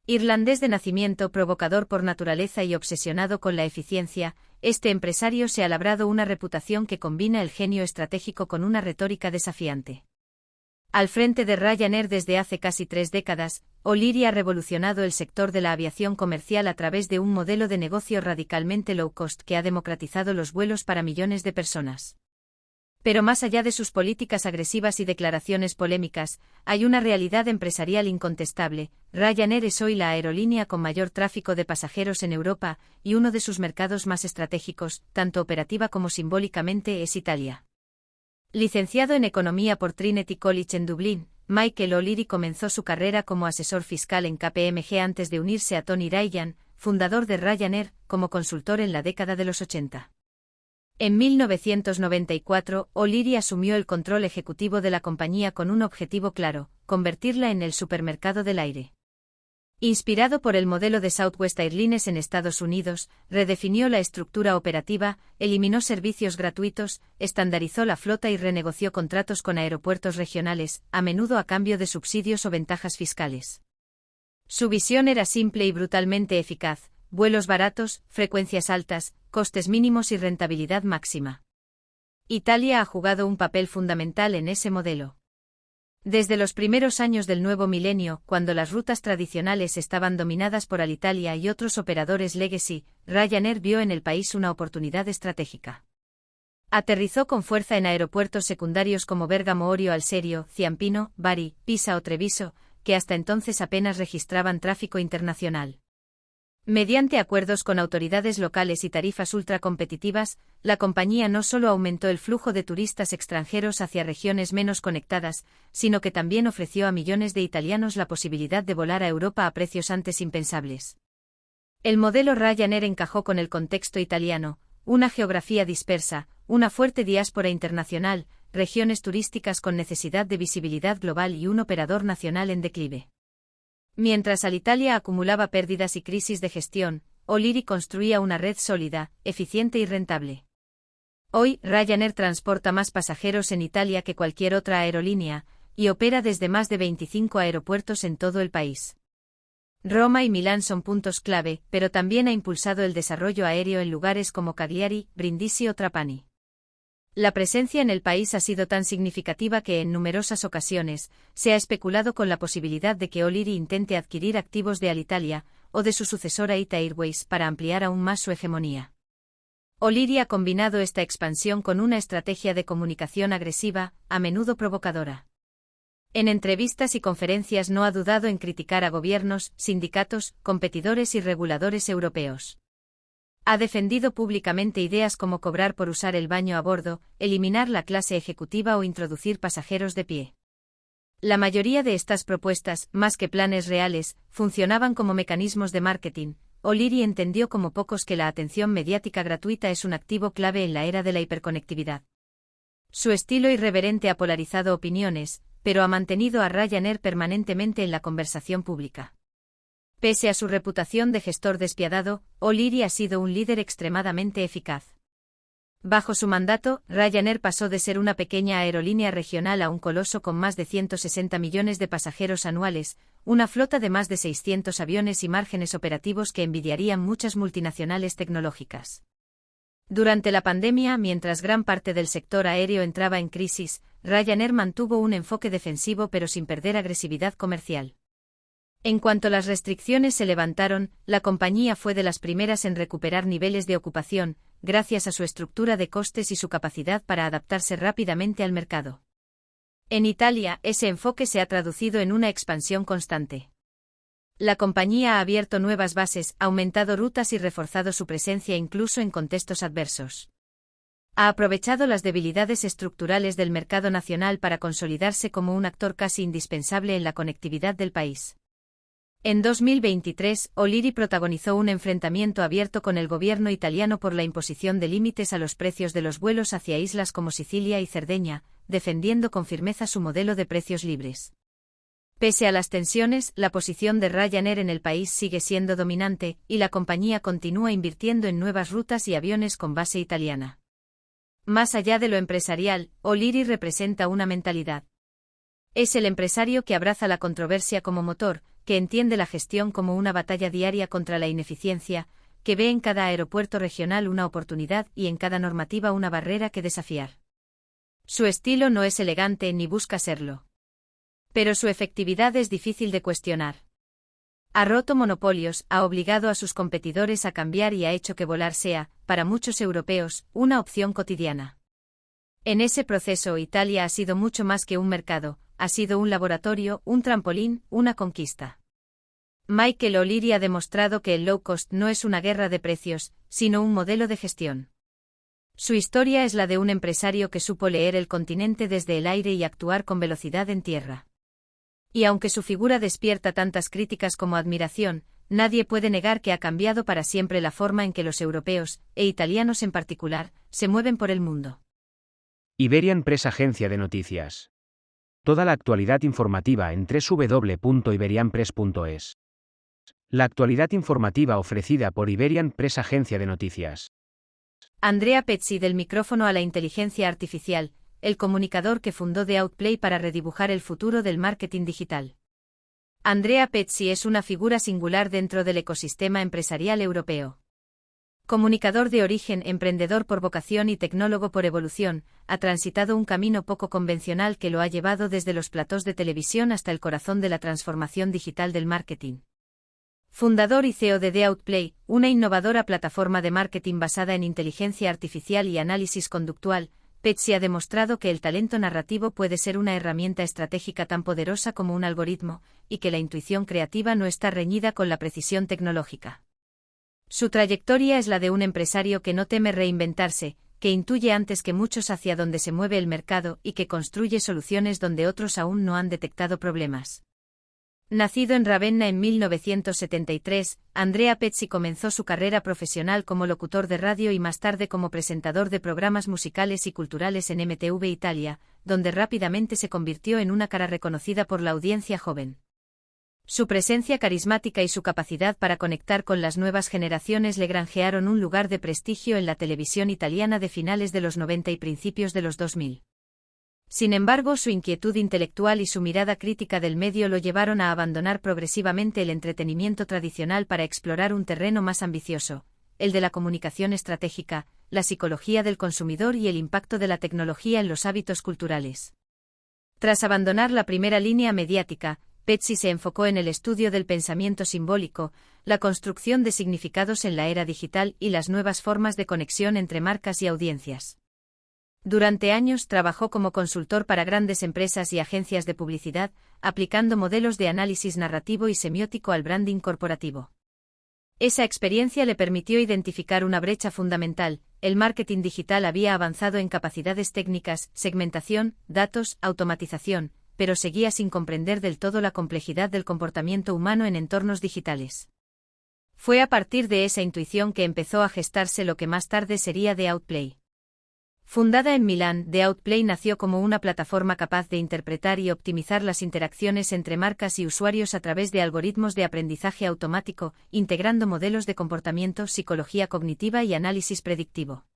[SPEAKER 2] Irlandés de nacimiento, provocador por naturaleza y obsesionado con la eficiencia, este empresario se ha labrado una reputación que combina el genio estratégico con una retórica desafiante. Al frente de Ryanair desde hace casi 3 décadas, O'Leary ha revolucionado el sector de la aviación comercial a través de un modelo de negocio radicalmente low cost que ha democratizado los vuelos para millones de personas. Pero más allá de sus políticas agresivas y declaraciones polémicas, hay una realidad empresarial incontestable. Ryanair es hoy la aerolínea con mayor tráfico de pasajeros en Europa, y uno de sus mercados más estratégicos, tanto operativa como simbólicamente, es Italia. Licenciado en Economía por Trinity College en Dublín, Michael O'Leary comenzó su carrera como asesor fiscal en KPMG antes de unirse a Tony Ryan, fundador de Ryanair, como consultor en la década de los 80. En 1994, O'Leary asumió el control ejecutivo de la compañía con un objetivo claro: convertirla en el supermercado del aire. Inspirado por el modelo de Southwest Airlines en Estados Unidos, redefinió la estructura operativa, eliminó servicios gratuitos, estandarizó la flota y renegoció contratos con aeropuertos regionales, a menudo a cambio de subsidios o ventajas fiscales. Su visión era simple y brutalmente eficaz: vuelos baratos, frecuencias altas, costes mínimos y rentabilidad máxima. Italia ha jugado un papel fundamental en ese modelo. Desde los primeros años del nuevo milenio, cuando las rutas tradicionales estaban dominadas por Alitalia y otros operadores legacy, Ryanair vio en el país una oportunidad estratégica. Aterrizó con fuerza en aeropuertos secundarios como Bergamo, Orio al Serio, Ciampino, Bari, Pisa o Treviso, que hasta entonces apenas registraban tráfico internacional. Mediante acuerdos con autoridades locales y tarifas ultracompetitivas, la compañía no solo aumentó el flujo de turistas extranjeros hacia regiones menos conectadas, sino que también ofreció a millones de italianos la posibilidad de volar a Europa a precios antes impensables. El modelo Ryanair encajó con el contexto italiano: una geografía dispersa, una fuerte diáspora internacional, regiones turísticas con necesidad de visibilidad global y un operador nacional en declive. Mientras Alitalia acumulaba pérdidas y crisis de gestión, O'Leary construía una red sólida, eficiente y rentable. Hoy, Ryanair transporta más pasajeros en Italia que cualquier otra aerolínea, y opera desde más de 25 aeropuertos en todo el país. Roma y Milán son puntos clave, pero también ha impulsado el desarrollo aéreo en lugares como Cagliari, Brindisi o Trapani. La presencia en el país ha sido tan significativa que en numerosas ocasiones se ha especulado con la posibilidad de que O'Leary intente adquirir activos de Alitalia, o de su sucesora Ita Airways para ampliar aún más su hegemonía. O'Leary ha combinado esta expansión con una estrategia de comunicación agresiva, a menudo provocadora. En entrevistas y conferencias no ha dudado en criticar a gobiernos, sindicatos, competidores y reguladores europeos. Ha defendido públicamente ideas como cobrar por usar el baño a bordo, eliminar la clase ejecutiva o introducir pasajeros de pie. La mayoría de estas propuestas, más que planes reales, funcionaban como mecanismos de marketing. O'Leary entendió como pocos que la atención mediática gratuita es un activo clave en la era de la hiperconectividad. Su estilo irreverente ha polarizado opiniones, pero ha mantenido a Ryanair permanentemente en la conversación pública. Pese a su reputación de gestor despiadado, O'Leary ha sido un líder extremadamente eficaz. Bajo su mandato, Ryanair pasó de ser una pequeña aerolínea regional a un coloso con más de 160 millones de pasajeros anuales, una flota de más de 600 aviones y márgenes operativos que envidiarían muchas multinacionales tecnológicas. Durante la pandemia, mientras gran parte del sector aéreo entraba en crisis, Ryanair mantuvo un enfoque defensivo pero sin perder agresividad comercial. En cuanto las restricciones se levantaron, la compañía fue de las primeras en recuperar niveles de ocupación, gracias a su estructura de costes y su capacidad para adaptarse rápidamente al mercado. En Italia, ese enfoque se ha traducido en una expansión constante. La compañía ha abierto nuevas bases, aumentado rutas y reforzado su presencia incluso en contextos adversos. Ha aprovechado las debilidades estructurales del mercado nacional para consolidarse como un actor casi indispensable en la conectividad del país. En 2023, O'Leary protagonizó un enfrentamiento abierto con el gobierno italiano por la imposición de límites a los precios de los vuelos hacia islas como Sicilia y Cerdeña, defendiendo con firmeza su modelo de precios libres. Pese a las tensiones, la posición de Ryanair en el país sigue siendo dominante, y la compañía continúa invirtiendo en nuevas rutas y aviones con base italiana. Más allá de lo empresarial, O'Leary representa una mentalidad. Es el empresario que abraza la controversia como motor, que entiende la gestión como una batalla diaria contra la ineficiencia, que ve en cada aeropuerto regional una oportunidad y en cada normativa una barrera que desafiar. Su estilo no es elegante ni busca serlo. Pero su efectividad es difícil de cuestionar. Ha roto monopolios, ha obligado a sus competidores a cambiar y ha hecho que volar sea, para muchos europeos, una opción cotidiana. En ese proceso, Italia ha sido mucho más que un mercado, ha sido un laboratorio, un trampolín, una conquista. Michael O'Leary ha demostrado que el low cost no es una guerra de precios, sino un modelo de gestión. Su historia es la de un empresario que supo leer el continente desde el aire y actuar con velocidad en tierra. Y aunque su figura despierta tantas críticas como admiración, nadie puede negar que ha cambiado para siempre la forma en que los europeos, e italianos en particular, se mueven por el mundo.
[SPEAKER 1] Iberian Press Agencia de Noticias. Toda la actualidad informativa en www.iberianpress.es. La actualidad informativa ofrecida por Iberian Press Agencia de Noticias.
[SPEAKER 2] Andrea Pezzi, del micrófono a la inteligencia artificial, el comunicador que fundó The Outplay para redibujar el futuro del marketing digital. Andrea Pezzi es una figura singular dentro del ecosistema empresarial europeo. Comunicador de origen, emprendedor por vocación y tecnólogo por evolución, ha transitado un camino poco convencional que lo ha llevado desde los platós de televisión hasta el corazón de la transformación digital del marketing. Fundador y CEO de The Outplay, una innovadora plataforma de marketing basada en inteligencia artificial y análisis conductual, Pezzi ha demostrado que el talento narrativo puede ser una herramienta estratégica tan poderosa como un algoritmo, y que la intuición creativa no está reñida con la precisión tecnológica. Su trayectoria es la de un empresario que no teme reinventarse, que intuye antes que muchos hacia dónde se mueve el mercado y que construye soluciones donde otros aún no han detectado problemas. Nacido en Ravenna en 1973, Andrea Pezzi comenzó su carrera profesional como locutor de radio y más tarde como presentador de programas musicales y culturales en MTV Italia, donde rápidamente se convirtió en una cara reconocida por la audiencia joven. Su presencia carismática y su capacidad para conectar con las nuevas generaciones le granjearon un lugar de prestigio en la televisión italiana de finales de los 90 y principios de los 2000. Sin embargo, su inquietud intelectual y su mirada crítica del medio lo llevaron a abandonar progresivamente el entretenimiento tradicional para explorar un terreno más ambicioso, el de la comunicación estratégica, la psicología del consumidor y el impacto de la tecnología en los hábitos culturales. Tras abandonar la primera línea mediática, Pezzi se enfocó en el estudio del pensamiento simbólico, la construcción de significados en la era digital y las nuevas formas de conexión entre marcas y audiencias. Durante años trabajó como consultor para grandes empresas y agencias de publicidad, aplicando modelos de análisis narrativo y semiótico al branding corporativo. Esa experiencia le permitió identificar una brecha fundamental: el marketing digital había avanzado en capacidades técnicas, segmentación, datos, automatización, pero seguía sin comprender del todo la complejidad del comportamiento humano en entornos digitales. Fue a partir de esa intuición que empezó a gestarse lo que más tarde sería The Outplay. Fundada en Milán, The Outplay nació como una plataforma capaz de interpretar y optimizar las interacciones entre marcas y usuarios a través de algoritmos de aprendizaje automático, integrando modelos de comportamiento, psicología cognitiva y análisis predictivo.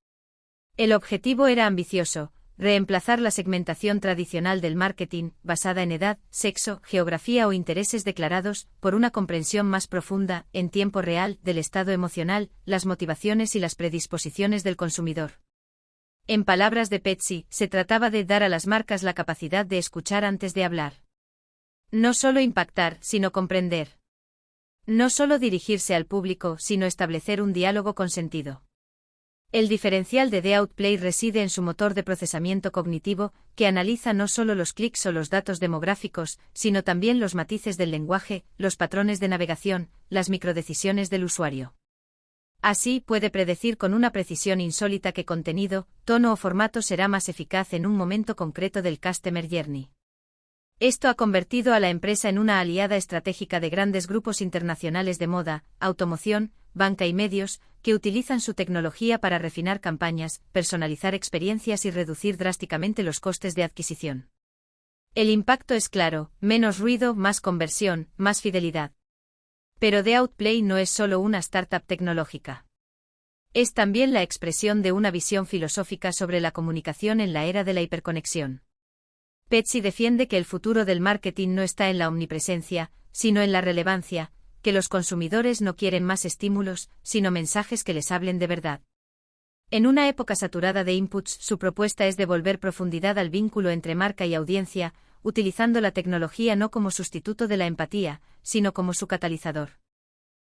[SPEAKER 2] El objetivo era ambicioso: reemplazar la segmentación tradicional del marketing, basada en edad, sexo, geografía o intereses declarados, por una comprensión más profunda, en tiempo real, del estado emocional, las motivaciones y las predisposiciones del consumidor. En palabras de Pepsi, se trataba de dar a las marcas la capacidad de escuchar antes de hablar. No solo impactar, sino comprender. No solo dirigirse al público, sino establecer un diálogo con sentido. El diferencial de The Outplay reside en su motor de procesamiento cognitivo, que analiza no solo los clics o los datos demográficos, sino también los matices del lenguaje, los patrones de navegación, las microdecisiones del usuario. Así, puede predecir con una precisión insólita qué contenido, tono o formato será más eficaz en un momento concreto del Customer Journey. Esto ha convertido a la empresa en una aliada estratégica de grandes grupos internacionales de moda, automoción, banca y medios, que utilizan su tecnología para refinar campañas, personalizar experiencias y reducir drásticamente los costes de adquisición. El impacto es claro: menos ruido, más conversión, más fidelidad. Pero The Outplay no es solo una startup tecnológica. Es también la expresión de una visión filosófica sobre la comunicación en la era de la hiperconexión. Pepsi defiende que el futuro del marketing no está en la omnipresencia, sino en la relevancia, que los consumidores no quieren más estímulos, sino mensajes que les hablen de verdad. En una época saturada de inputs, su propuesta es devolver profundidad al vínculo entre marca y audiencia, utilizando la tecnología no como sustituto de la empatía, sino como su catalizador.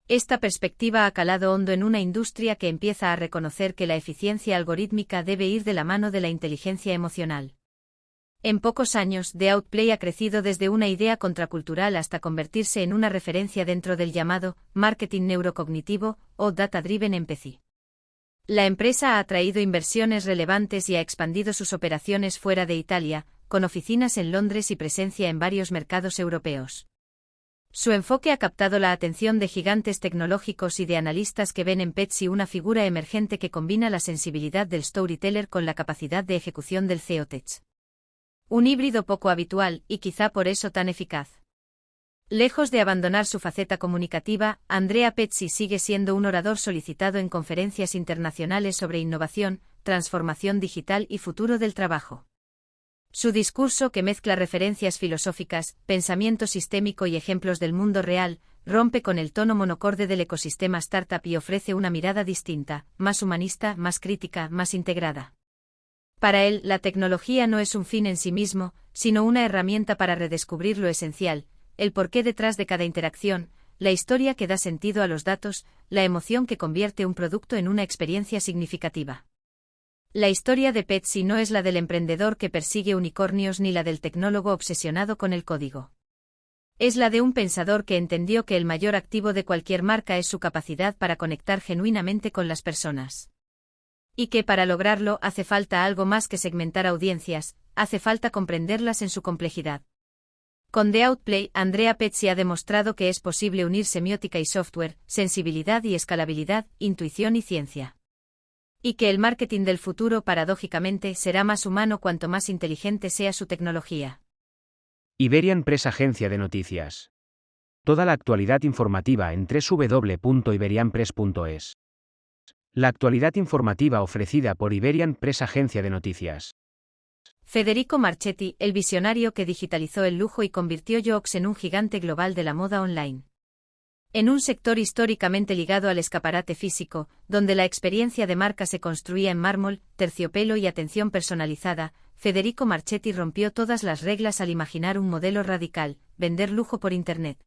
[SPEAKER 2] Esta perspectiva ha calado hondo en una industria que empieza a reconocer que la eficiencia algorítmica debe ir de la mano de la inteligencia emocional. En pocos años, The Outplay ha crecido desde una idea contracultural hasta convertirse en una referencia dentro del llamado marketing neurocognitivo o data-driven empathy. La empresa ha atraído inversiones relevantes y ha expandido sus operaciones fuera de Italia, con oficinas en Londres y presencia en varios mercados europeos. Su enfoque ha captado la atención de gigantes tecnológicos y de analistas que ven en Pepsi una figura emergente que combina la sensibilidad del storyteller con la capacidad de ejecución del CEO-Tech. Un híbrido poco habitual, y quizá por eso tan eficaz. Lejos de abandonar su faceta comunicativa, Andrea Pepsi sigue siendo un orador solicitado en conferencias internacionales sobre innovación, transformación digital y futuro del trabajo. Su discurso, que mezcla referencias filosóficas, pensamiento sistémico y ejemplos del mundo real, rompe con el tono monocorde del ecosistema startup y ofrece una mirada distinta, más humanista, más crítica, más integrada. Para él, la tecnología no es un fin en sí mismo, sino una herramienta para redescubrir lo esencial: el porqué detrás de cada interacción, la historia que da sentido a los datos, la emoción que convierte un producto en una experiencia significativa. La historia de Pepsi no es la del emprendedor que persigue unicornios ni la del tecnólogo obsesionado con el código. Es la de un pensador que entendió que el mayor activo de cualquier marca es su capacidad para conectar genuinamente con las personas. Y que para lograrlo hace falta algo más que segmentar audiencias, hace falta comprenderlas en su complejidad. Con The Outplay, Andrea Pepsi ha demostrado que es posible unir semiótica y software, sensibilidad y escalabilidad, intuición y ciencia. Y que el marketing del futuro, paradójicamente, será más humano cuanto más inteligente sea su tecnología.
[SPEAKER 1] Iberian Press, agencia de noticias. Toda la actualidad informativa en www.iberianpress.es. La actualidad informativa ofrecida por Iberian Press, agencia de noticias.
[SPEAKER 2] Federico Marchetti, el visionario que digitalizó el lujo y convirtió Yox en un gigante global de la moda online. En un sector históricamente ligado al escaparate físico, donde la experiencia de marca se construía en mármol, terciopelo y atención personalizada, Federico Marchetti rompió todas las reglas al imaginar un modelo radical: vender lujo por Internet.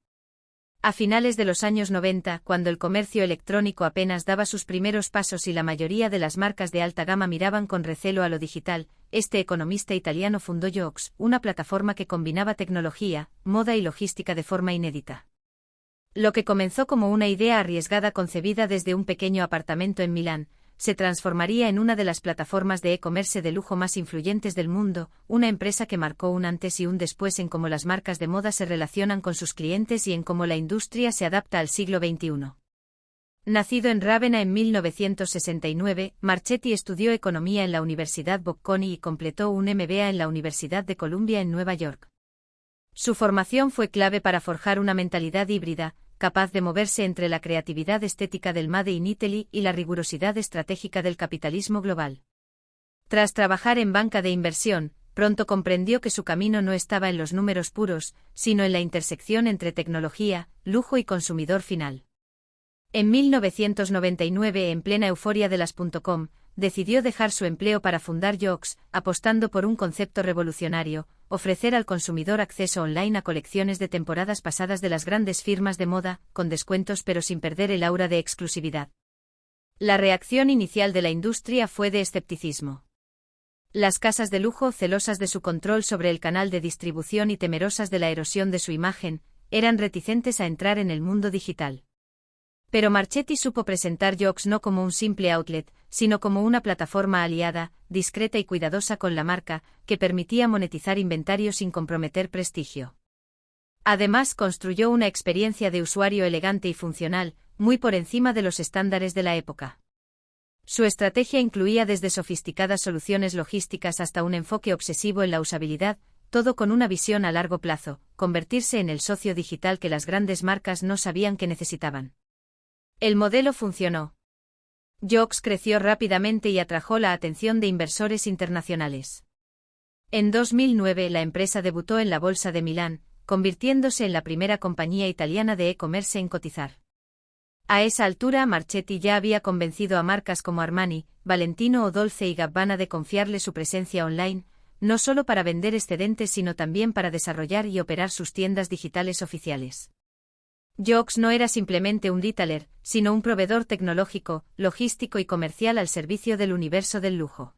[SPEAKER 2] A finales de los años 90, cuando el comercio electrónico apenas daba sus primeros pasos y la mayoría de las marcas de alta gama miraban con recelo a lo digital, este economista italiano fundó Yox, una plataforma que combinaba tecnología, moda y logística de forma inédita. Lo que comenzó como una idea arriesgada concebida desde un pequeño apartamento en Milán, se transformaría en una de las plataformas de e-commerce de lujo más influyentes del mundo, una empresa que marcó un antes y un después en cómo las marcas de moda se relacionan con sus clientes y en cómo la industria se adapta al siglo XXI. Nacido en Rávena en 1969, Marchetti estudió economía en la Universidad Bocconi y completó un MBA en la Universidad de Columbia en Nueva York. Su formación fue clave para forjar una mentalidad híbrida, capaz de moverse entre la creatividad estética del Made in Italy y la rigurosidad estratégica del capitalismo global. Tras trabajar en banca de inversión, pronto comprendió que su camino no estaba en los números puros, sino en la intersección entre tecnología, lujo y consumidor final. En 1999, en plena euforia de las .com, decidió dejar su empleo para fundar Yox, apostando por un concepto revolucionario: ofrecer al consumidor acceso online a colecciones de temporadas pasadas de las grandes firmas de moda, con descuentos pero sin perder el aura de exclusividad. La reacción inicial de la industria fue de escepticismo. Las casas de lujo, celosas de su control sobre el canal de distribución y temerosas de la erosión de su imagen, eran reticentes a entrar en el mundo digital. Pero Marchetti supo presentar Yox no como un simple outlet, sino como una plataforma aliada, discreta y cuidadosa con la marca, que permitía monetizar inventario sin comprometer prestigio. Además, construyó una experiencia de usuario elegante y funcional, muy por encima de los estándares de la época. Su estrategia incluía desde sofisticadas soluciones logísticas hasta un enfoque obsesivo en la usabilidad, todo con una visión a largo plazo: convertirse en el socio digital que las grandes marcas no sabían que necesitaban. El modelo funcionó. Yox creció rápidamente y atrajo la atención de inversores internacionales. En 2009 la empresa debutó en la Bolsa de Milán, convirtiéndose en la primera compañía italiana de e-commerce en cotizar. A esa altura, Marchetti ya había convencido a marcas como Armani, Valentino o Dolce & Gabbana de confiarle su presencia online, no solo para vender excedentes sino también para desarrollar y operar sus tiendas digitales oficiales. Yox no era simplemente un retailer, sino un proveedor tecnológico, logístico y comercial al servicio del universo del lujo.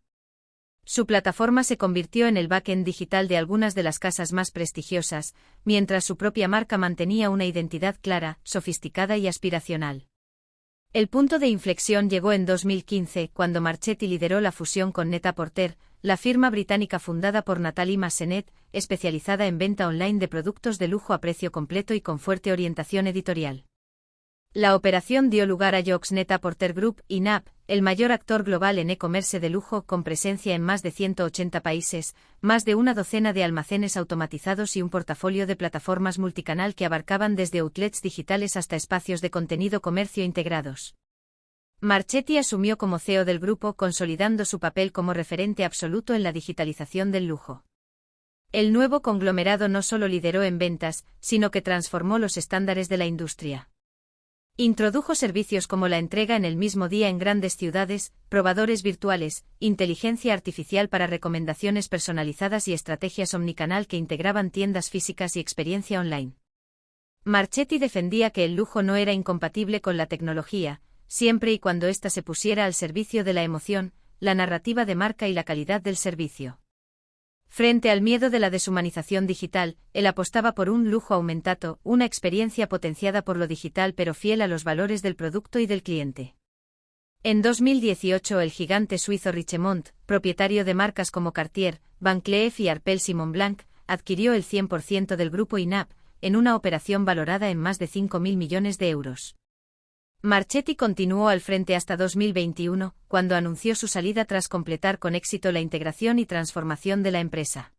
[SPEAKER 2] Su plataforma se convirtió en el backend digital de algunas de las casas más prestigiosas, mientras su propia marca mantenía una identidad clara, sofisticada y aspiracional. El punto de inflexión llegó en 2015, cuando Marchetti lideró la fusión con Net-a-Porter, la firma británica fundada por Natalie Massenet, especializada en venta online de productos de lujo a precio completo y con fuerte orientación editorial. La operación dio lugar a Yox Net-a-Porter Group y NAP, el mayor actor global en e-commerce de lujo con presencia en más de 180 países, más de una docena de almacenes automatizados y un portafolio de plataformas multicanal que abarcaban desde outlets digitales hasta espacios de contenido comercio integrados. Marchetti asumió como CEO del grupo, consolidando su papel como referente absoluto en la digitalización del lujo. El nuevo conglomerado no solo lideró en ventas, sino que transformó los estándares de la industria. Introdujo servicios como la entrega en el mismo día en grandes ciudades, probadores virtuales, inteligencia artificial para recomendaciones personalizadas y estrategias omnicanal que integraban tiendas físicas y experiencia online. Marchetti defendía que el lujo no era incompatible con la tecnología, siempre y cuando ésta se pusiera al servicio de la emoción, la narrativa de marca y la calidad del servicio. Frente al miedo de la deshumanización digital, él apostaba por un lujo aumentado, una experiencia potenciada por lo digital pero fiel a los valores del producto y del cliente. En 2018 el gigante suizo Richemont, propietario de marcas como Cartier, Van Cleef y Arpels y Montblanc, adquirió el 100% del grupo INAP, en una operación valorada en más de 5.000 millones de euros. Marchetti continuó al frente hasta 2021, cuando anunció su salida tras completar con éxito la integración y transformación de la empresa.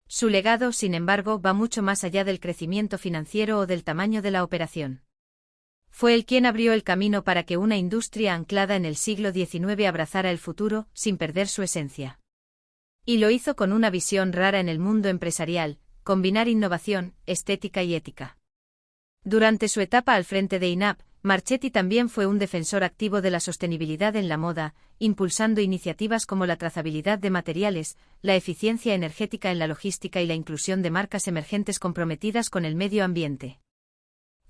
[SPEAKER 2] Su legado, sin embargo, va mucho más allá del crecimiento financiero o del tamaño de la operación. Fue él quien abrió el camino para que una industria anclada en el siglo XIX abrazara el futuro, sin perder su esencia. Y lo hizo con una visión rara en el mundo empresarial: combinar innovación, estética y ética. Durante su etapa al frente de INAP, Marchetti también fue un defensor activo de la sostenibilidad en la moda, impulsando iniciativas como la trazabilidad de materiales, la eficiencia energética en la logística y la inclusión de marcas emergentes comprometidas con el medio ambiente.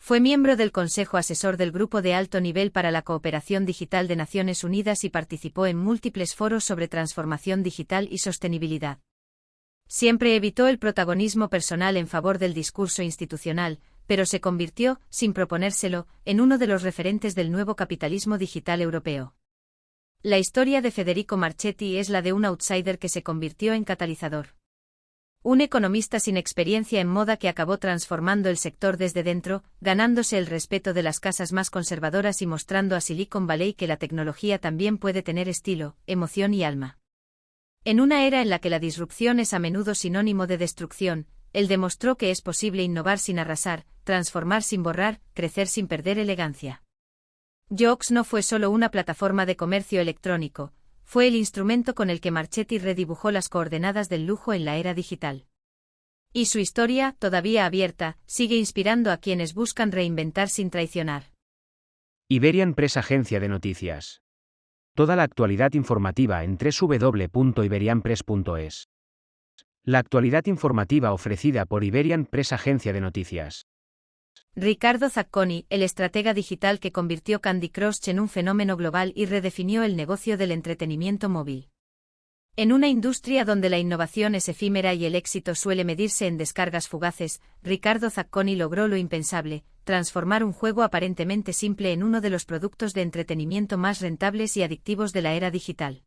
[SPEAKER 2] Fue miembro del Consejo Asesor del Grupo de Alto Nivel para la Cooperación Digital de Naciones Unidas y participó en múltiples foros sobre transformación digital y sostenibilidad. Siempre evitó el protagonismo personal en favor del discurso institucional, pero se convirtió, sin proponérselo, en uno de los referentes del nuevo capitalismo digital europeo. La historia de Federico Marchetti es la de un outsider que se convirtió en catalizador. Un economista sin experiencia en moda que acabó transformando el sector desde dentro, ganándose el respeto de las casas más conservadoras y mostrando a Silicon Valley que la tecnología también puede tener estilo, emoción y alma. En una era en la que la disrupción es a menudo sinónimo de destrucción, él demostró que es posible innovar sin arrasar, transformar sin borrar, crecer sin perder elegancia. Joox no fue solo una plataforma de comercio electrónico, fue el instrumento con el que Marchetti redibujó las coordenadas del lujo en la era digital. Y su historia, todavía abierta, sigue inspirando a quienes buscan reinventar sin traicionar.
[SPEAKER 1] Iberian Press Agencia de Noticias. Toda la actualidad informativa en www.iberianpress.es. La actualidad informativa ofrecida por Iberian Press Agencia de Noticias.
[SPEAKER 2] Riccardo Zacconi, el estratega digital que convirtió Candy Crush en un fenómeno global y redefinió el negocio del entretenimiento móvil. En una industria donde la innovación es efímera y el éxito suele medirse en descargas fugaces, Riccardo Zacconi logró lo impensable, transformar un juego aparentemente simple en uno de los productos de entretenimiento más rentables y adictivos de la era digital.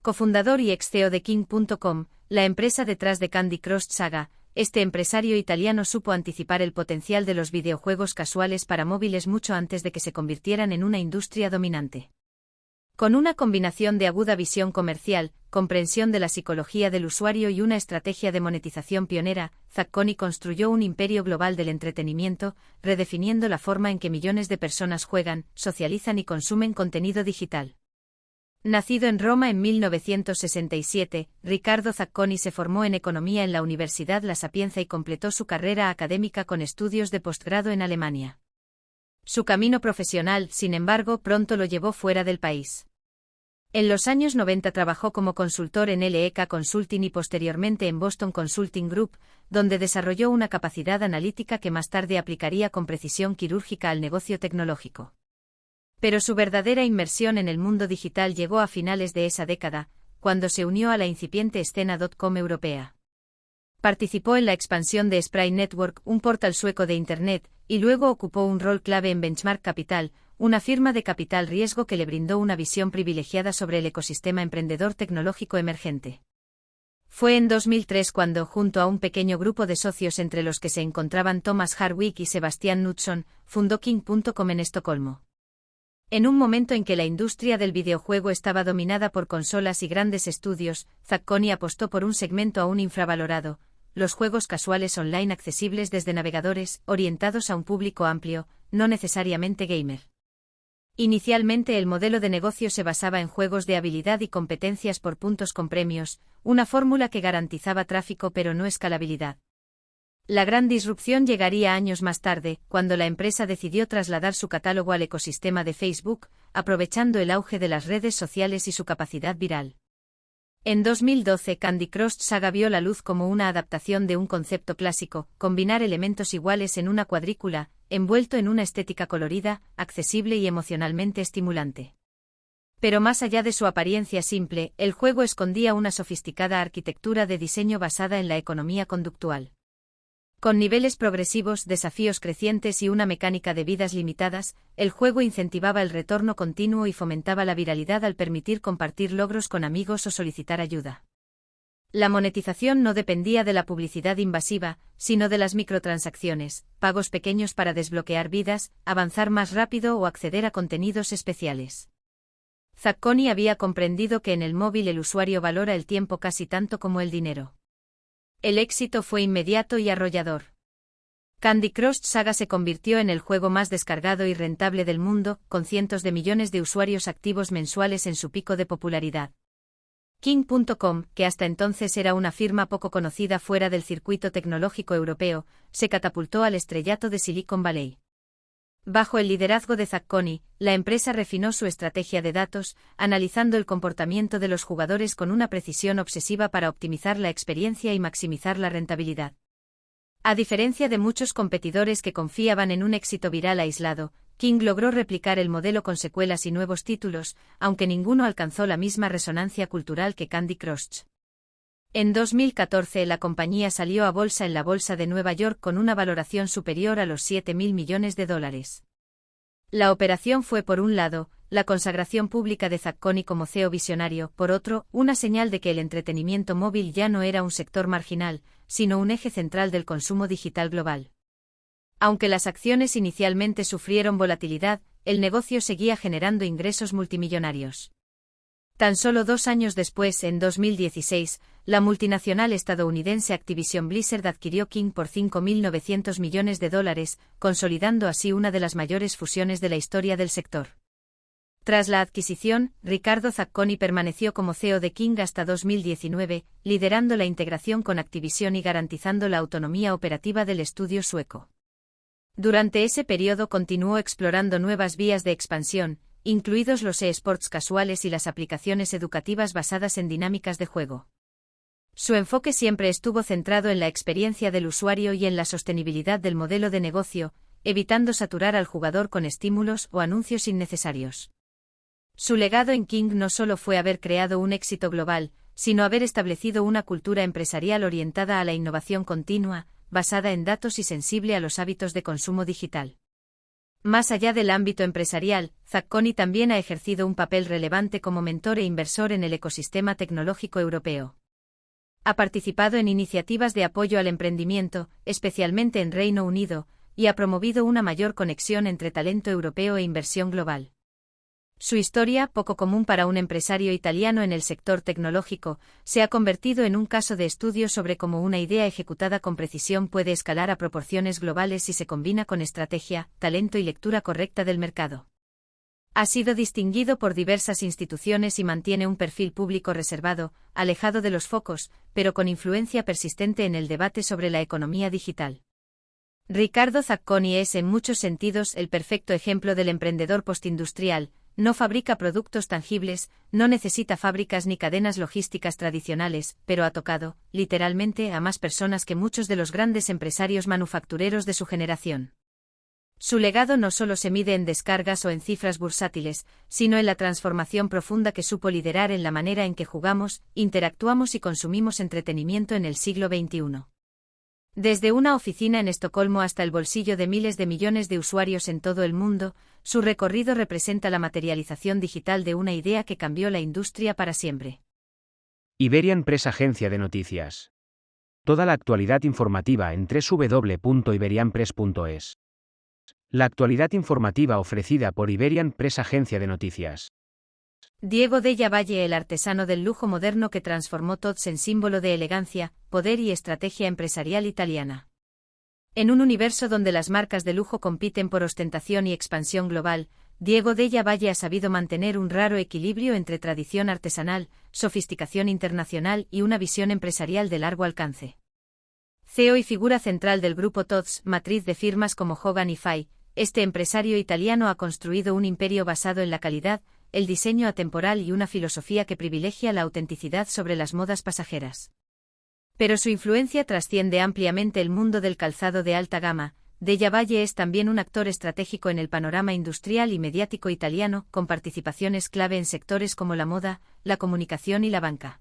[SPEAKER 2] Cofundador y ex-CEO de King.com, la empresa detrás de Candy Crush Saga, este empresario italiano supo anticipar el potencial de los videojuegos casuales para móviles mucho antes de que se convirtieran en una industria dominante. Con una combinación de aguda visión comercial, comprensión de la psicología del usuario y una estrategia de monetización pionera, Zacconi construyó un imperio global del entretenimiento, redefiniendo la forma en que millones de personas juegan, socializan y consumen contenido digital. Nacido en Roma en 1967, Riccardo Zacconi se formó en economía en la Universidad La Sapienza y completó su carrera académica con estudios de posgrado en Alemania. Su camino profesional, sin embargo, pronto lo llevó fuera del país. En los años 90 trabajó como consultor en LEK Consulting y posteriormente en Boston Consulting Group, donde desarrolló una capacidad analítica que más tarde aplicaría con precisión quirúrgica al negocio tecnológico. Pero su verdadera inmersión en el mundo digital llegó a finales de esa década, cuando se unió a la incipiente escena .com europea. Participó en la expansión de Spray Network, un portal sueco de Internet, y luego ocupó un rol clave en Benchmark Capital, una firma de capital riesgo que le brindó una visión privilegiada sobre el ecosistema emprendedor tecnológico emergente. Fue en 2003 cuando, junto a un pequeño grupo de socios entre los que se encontraban Thomas Hardwick y Sebastian Knutsson, fundó King.com en Estocolmo. En un momento en que la industria del videojuego estaba dominada por consolas y grandes estudios, Zacconi apostó por un segmento aún infravalorado: los juegos casuales online accesibles desde navegadores, orientados a un público amplio, no necesariamente gamer. Inicialmente el modelo de negocio se basaba en juegos de habilidad y competencias por puntos con premios, una fórmula que garantizaba tráfico pero no escalabilidad. La gran disrupción llegaría años más tarde, cuando la empresa decidió trasladar su catálogo al ecosistema de Facebook, aprovechando el auge de las redes sociales y su capacidad viral. En 2012 Candy Crush Saga vio la luz como una adaptación de un concepto clásico: combinar elementos iguales en una cuadrícula, envuelto en una estética colorida, accesible y emocionalmente estimulante. Pero más allá de su apariencia simple, el juego escondía una sofisticada arquitectura de diseño basada en la economía conductual. Con niveles progresivos, desafíos crecientes y una mecánica de vidas limitadas, el juego incentivaba el retorno continuo y fomentaba la viralidad al permitir compartir logros con amigos o solicitar ayuda. La monetización no dependía de la publicidad invasiva, sino de las microtransacciones, pagos pequeños para desbloquear vidas, avanzar más rápido o acceder a contenidos especiales. Zacconi había comprendido que en el móvil el usuario valora el tiempo casi tanto como el dinero. El éxito fue inmediato y arrollador. Candy Crush Saga se convirtió en el juego más descargado y rentable del mundo, con cientos de millones de usuarios activos mensuales en su pico de popularidad. King.com, que hasta entonces era una firma poco conocida fuera del circuito tecnológico europeo, se catapultó al estrellato de Silicon Valley. Bajo el liderazgo de Zacconi, la empresa refinó su estrategia de datos, analizando el comportamiento de los jugadores con una precisión obsesiva para optimizar la experiencia y maximizar la rentabilidad. A diferencia de muchos competidores que confiaban en un éxito viral aislado, King logró replicar el modelo con secuelas y nuevos títulos, aunque ninguno alcanzó la misma resonancia cultural que Candy Crush. En 2014 la compañía salió a bolsa en la Bolsa de Nueva York con una valoración superior a los $7.000 millones. La operación fue, por un lado, la consagración pública de Zacconi como CEO visionario, por otro, una señal de que el entretenimiento móvil ya no era un sector marginal, sino un eje central del consumo digital global. Aunque las acciones inicialmente sufrieron volatilidad, el negocio seguía generando ingresos multimillonarios. Tan solo 2 años después, en 2016, la multinacional estadounidense Activision Blizzard adquirió King por $5.900 millones, consolidando así una de las mayores fusiones de la historia del sector. Tras la adquisición, Riccardo Zacconi permaneció como CEO de King hasta 2019, liderando la integración con Activision y garantizando la autonomía operativa del estudio sueco. Durante ese periodo continuó explorando nuevas vías de expansión, incluidos los eSports casuales y las aplicaciones educativas basadas en dinámicas de juego. Su enfoque siempre estuvo centrado en la experiencia del usuario y en la sostenibilidad del modelo de negocio, evitando saturar al jugador con estímulos o anuncios innecesarios. Su legado en King no solo fue haber creado un éxito global, sino haber establecido una cultura empresarial orientada a la innovación continua, basada en datos y sensible a los hábitos de consumo digital. Más allá del ámbito empresarial, Zacconi también ha ejercido un papel relevante como mentor e inversor en el ecosistema tecnológico europeo. Ha participado en iniciativas de apoyo al emprendimiento, especialmente en Reino Unido, y ha promovido una mayor conexión entre talento europeo e inversión global. Su historia, poco común para un empresario italiano en el sector tecnológico, se ha convertido en un caso de estudio sobre cómo una idea ejecutada con precisión puede escalar a proporciones globales si se combina con estrategia, talento y lectura correcta del mercado. Ha sido distinguido por diversas instituciones y mantiene un perfil público reservado, alejado de los focos, pero con influencia persistente en el debate sobre la economía digital. Riccardo Zacconi es en muchos sentidos el perfecto ejemplo del emprendedor postindustrial. No fabrica productos tangibles, no necesita fábricas ni cadenas logísticas tradicionales, pero ha tocado, literalmente, a más personas que muchos de los grandes empresarios manufactureros de su generación. Su legado no solo se mide en descargas o en cifras bursátiles, sino en la transformación profunda que supo liderar en la manera en que jugamos, interactuamos y consumimos entretenimiento en el siglo XXI. Desde una oficina en Estocolmo hasta el bolsillo de miles de millones de usuarios en todo el mundo, su recorrido representa la materialización digital de una idea que cambió la industria para siempre.
[SPEAKER 1] Iberian Press, agencia de noticias. Toda la actualidad informativa en www.iberianpress.es. La actualidad informativa ofrecida por Iberian Press, agencia de noticias.
[SPEAKER 2] Diego Della Valle, el artesano del lujo moderno que transformó Tod's en símbolo de elegancia, poder y estrategia empresarial italiana. En un universo donde las marcas de lujo compiten por ostentación y expansión global, Diego Della Valle ha sabido mantener un raro equilibrio entre tradición artesanal, sofisticación internacional y una visión empresarial de largo alcance. CEO y figura central del grupo Tod's, matriz de firmas como Hogan y Fay, este empresario italiano ha construido un imperio basado en la calidad, el diseño atemporal y una filosofía que privilegia la autenticidad sobre las modas pasajeras. Pero su influencia trasciende ampliamente el mundo del calzado de alta gama. Della Valle es también un actor estratégico en el panorama industrial y mediático italiano, con participaciones clave en sectores como la moda, la comunicación y la banca.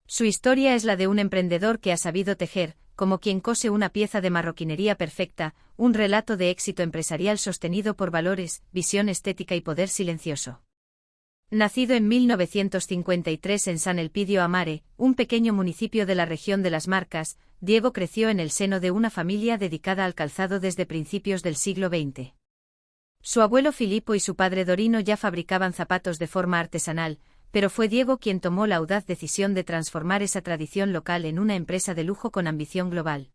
[SPEAKER 2] Su historia es la de un emprendedor que ha sabido tejer, como quien cose una pieza de marroquinería perfecta, un relato de éxito empresarial sostenido por valores, visión estética y poder silencioso. Nacido en 1953 en San Elpidio a Mare, un pequeño municipio de la región de las Marcas, Diego creció en el seno de una familia dedicada al calzado desde principios del siglo XX. Su abuelo Filippo y su padre Dorino ya fabricaban zapatos de forma artesanal, pero fue Diego quien tomó la audaz decisión de transformar esa tradición local en una empresa de lujo con ambición global.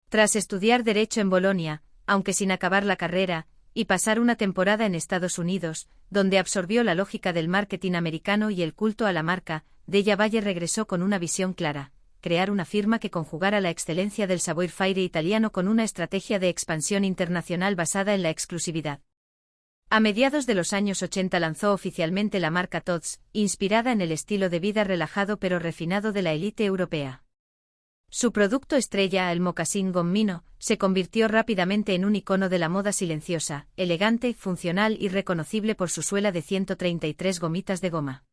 [SPEAKER 2] Tras estudiar Derecho en Bolonia, aunque sin acabar la carrera, y pasar una temporada en Estados Unidos, donde absorbió la lógica del marketing americano y el culto a la marca, Della Valle regresó con una visión clara: crear una firma que conjugara la excelencia del savoir-faire italiano con una estrategia de expansión internacional basada en la exclusividad. A mediados de los años 80 lanzó oficialmente la marca Tod's, inspirada en el estilo de vida relajado pero refinado de la élite europea. Su producto estrella, el mocasín gomino, se convirtió rápidamente en un icono de la moda silenciosa, elegante, funcional y reconocible por su suela de 133 gomitas de goma.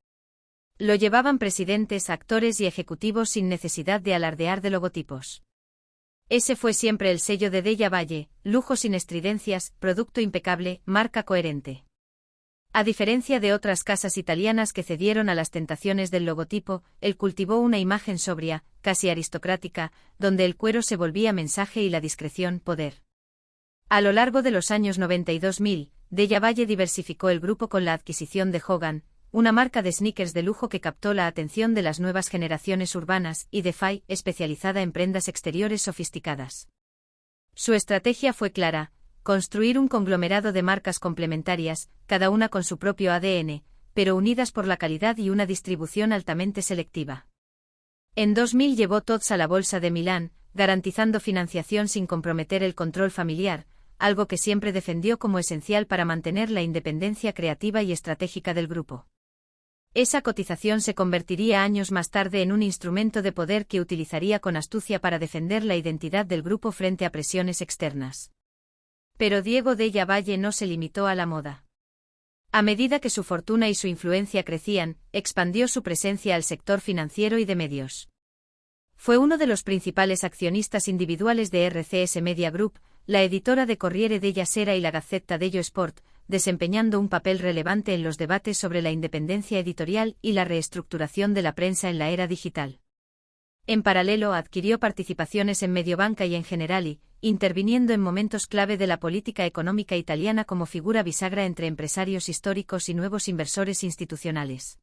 [SPEAKER 2] Lo llevaban presidentes, actores y ejecutivos sin necesidad de alardear de logotipos. Ese fue siempre el sello de Della Valle: lujo sin estridencias, producto impecable, marca coherente. A diferencia de otras casas italianas que cedieron a las tentaciones del logotipo, él cultivó una imagen sobria, casi aristocrática, donde el cuero se volvía mensaje y la discreción poder. A lo largo de los años 90 y 2000, Della Valle diversificó el grupo con la adquisición de Hogan, una marca de sneakers de lujo que captó la atención de las nuevas generaciones urbanas, y de Fay, especializada en prendas exteriores sofisticadas. Su estrategia fue clara: construir un conglomerado de marcas complementarias, cada una con su propio ADN, pero unidas por la calidad y una distribución altamente selectiva. En 2000 llevó Tod's a la Bolsa de Milán, garantizando financiación sin comprometer el control familiar, algo que siempre defendió como esencial para mantener la independencia creativa y estratégica del grupo. Esa cotización se convertiría años más tarde en un instrumento de poder que utilizaría con astucia para defender la identidad del grupo frente a presiones externas. Pero Diego Della Valle no se limitó a la moda. A medida que su fortuna y su influencia crecían, expandió su presencia al sector financiero y de medios. Fue uno de los principales accionistas individuales de RCS Media Group, la editora de Corriere della Sera y la Gazzetta dello Sport, desempeñando un papel relevante en los debates sobre la independencia editorial y la reestructuración de la prensa en la era digital. En paralelo, adquirió participaciones en Mediobanca y en Generali, interviniendo en momentos clave de la política económica italiana como figura bisagra entre empresarios históricos y nuevos inversores institucionales.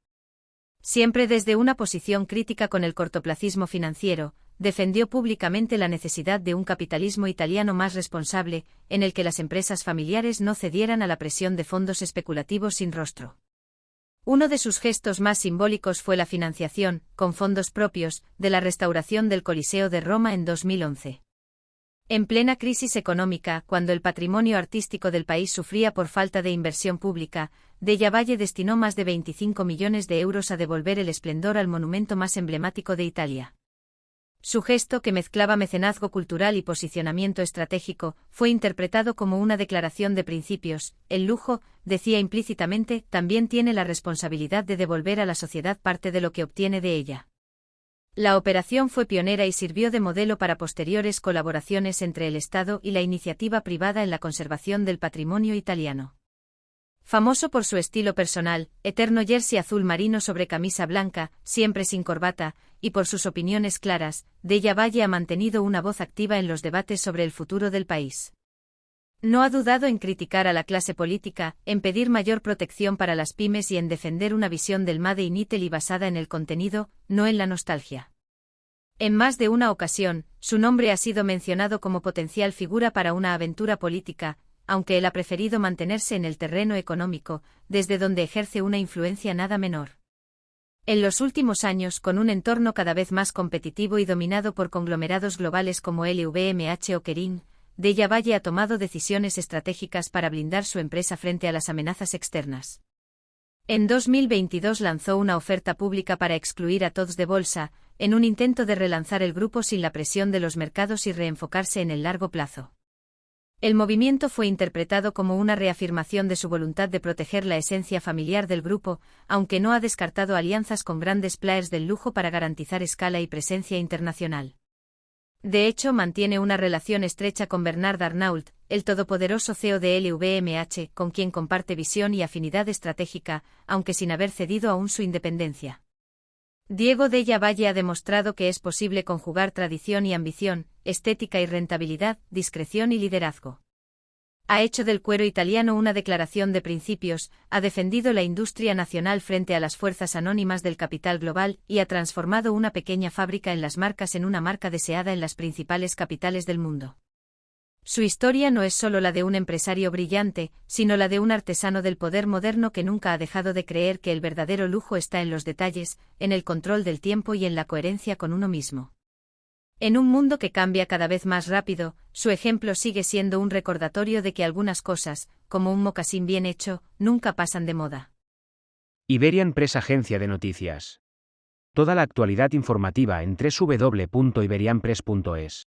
[SPEAKER 2] Siempre desde una posición crítica con el cortoplacismo financiero, defendió públicamente la necesidad de un capitalismo italiano más responsable, en el que las empresas familiares no cedieran a la presión de fondos especulativos sin rostro. Uno de sus gestos más simbólicos fue la financiación, con fondos propios, de la restauración del Coliseo de Roma en 2011. En plena crisis económica, cuando el patrimonio artístico del país sufría por falta de inversión pública, Della Valle destinó más de 25 millones de euros a devolver el esplendor al monumento más emblemático de Italia. Su gesto, que mezclaba mecenazgo cultural y posicionamiento estratégico, fue interpretado como una declaración de principios. El lujo, decía implícitamente, también tiene la responsabilidad de devolver a la sociedad parte de lo que obtiene de ella. La operación fue pionera y sirvió de modelo para posteriores colaboraciones entre el Estado y la iniciativa privada en la conservación del patrimonio italiano. Famoso por su estilo personal, eterno jersey azul marino sobre camisa blanca, siempre sin corbata, y por sus opiniones claras, Della Valle ha mantenido una voz activa en los debates sobre el futuro del país. No ha dudado en criticar a la clase política, en pedir mayor protección para las pymes y en defender una visión del Made in Italy basada en el contenido, no en la nostalgia. En más de una ocasión, su nombre ha sido mencionado como potencial figura para una aventura política, aunque él ha preferido mantenerse en el terreno económico, desde donde ejerce una influencia nada menor. En los últimos años, con un entorno cada vez más competitivo y dominado por conglomerados globales como LVMH o Kering, Della Valle ha tomado decisiones estratégicas para blindar su empresa frente a las amenazas externas. En 2022 lanzó una oferta pública para excluir a Tod's de bolsa, en un intento de relanzar el grupo sin la presión de los mercados y reenfocarse en el largo plazo. El movimiento fue interpretado como una reafirmación de su voluntad de proteger la esencia familiar del grupo, aunque no ha descartado alianzas con grandes players del lujo para garantizar escala y presencia internacional. De hecho, mantiene una relación estrecha con Bernard Arnault, el todopoderoso CEO de LVMH, con quien comparte visión y afinidad estratégica, aunque sin haber cedido aún su independencia. Diego Della Valle ha demostrado que es posible conjugar tradición y ambición, estética y rentabilidad, discreción y liderazgo. Ha hecho del cuero italiano una declaración de principios, ha defendido la industria nacional frente a las fuerzas anónimas del capital global y ha transformado una pequeña fábrica en las marcas en una marca deseada en las principales capitales del mundo. Su historia no es solo la de un empresario brillante, sino la de un artesano del poder moderno que nunca ha dejado de creer que el verdadero lujo está en los detalles, en el control del tiempo y en la coherencia con uno mismo. En un mundo que cambia cada vez más rápido, su ejemplo sigue siendo un recordatorio de que algunas cosas, como un mocasín bien hecho, nunca pasan de moda.
[SPEAKER 1] Iberian Press Agencia de Noticias. Toda la actualidad informativa en www.iberianpress.es.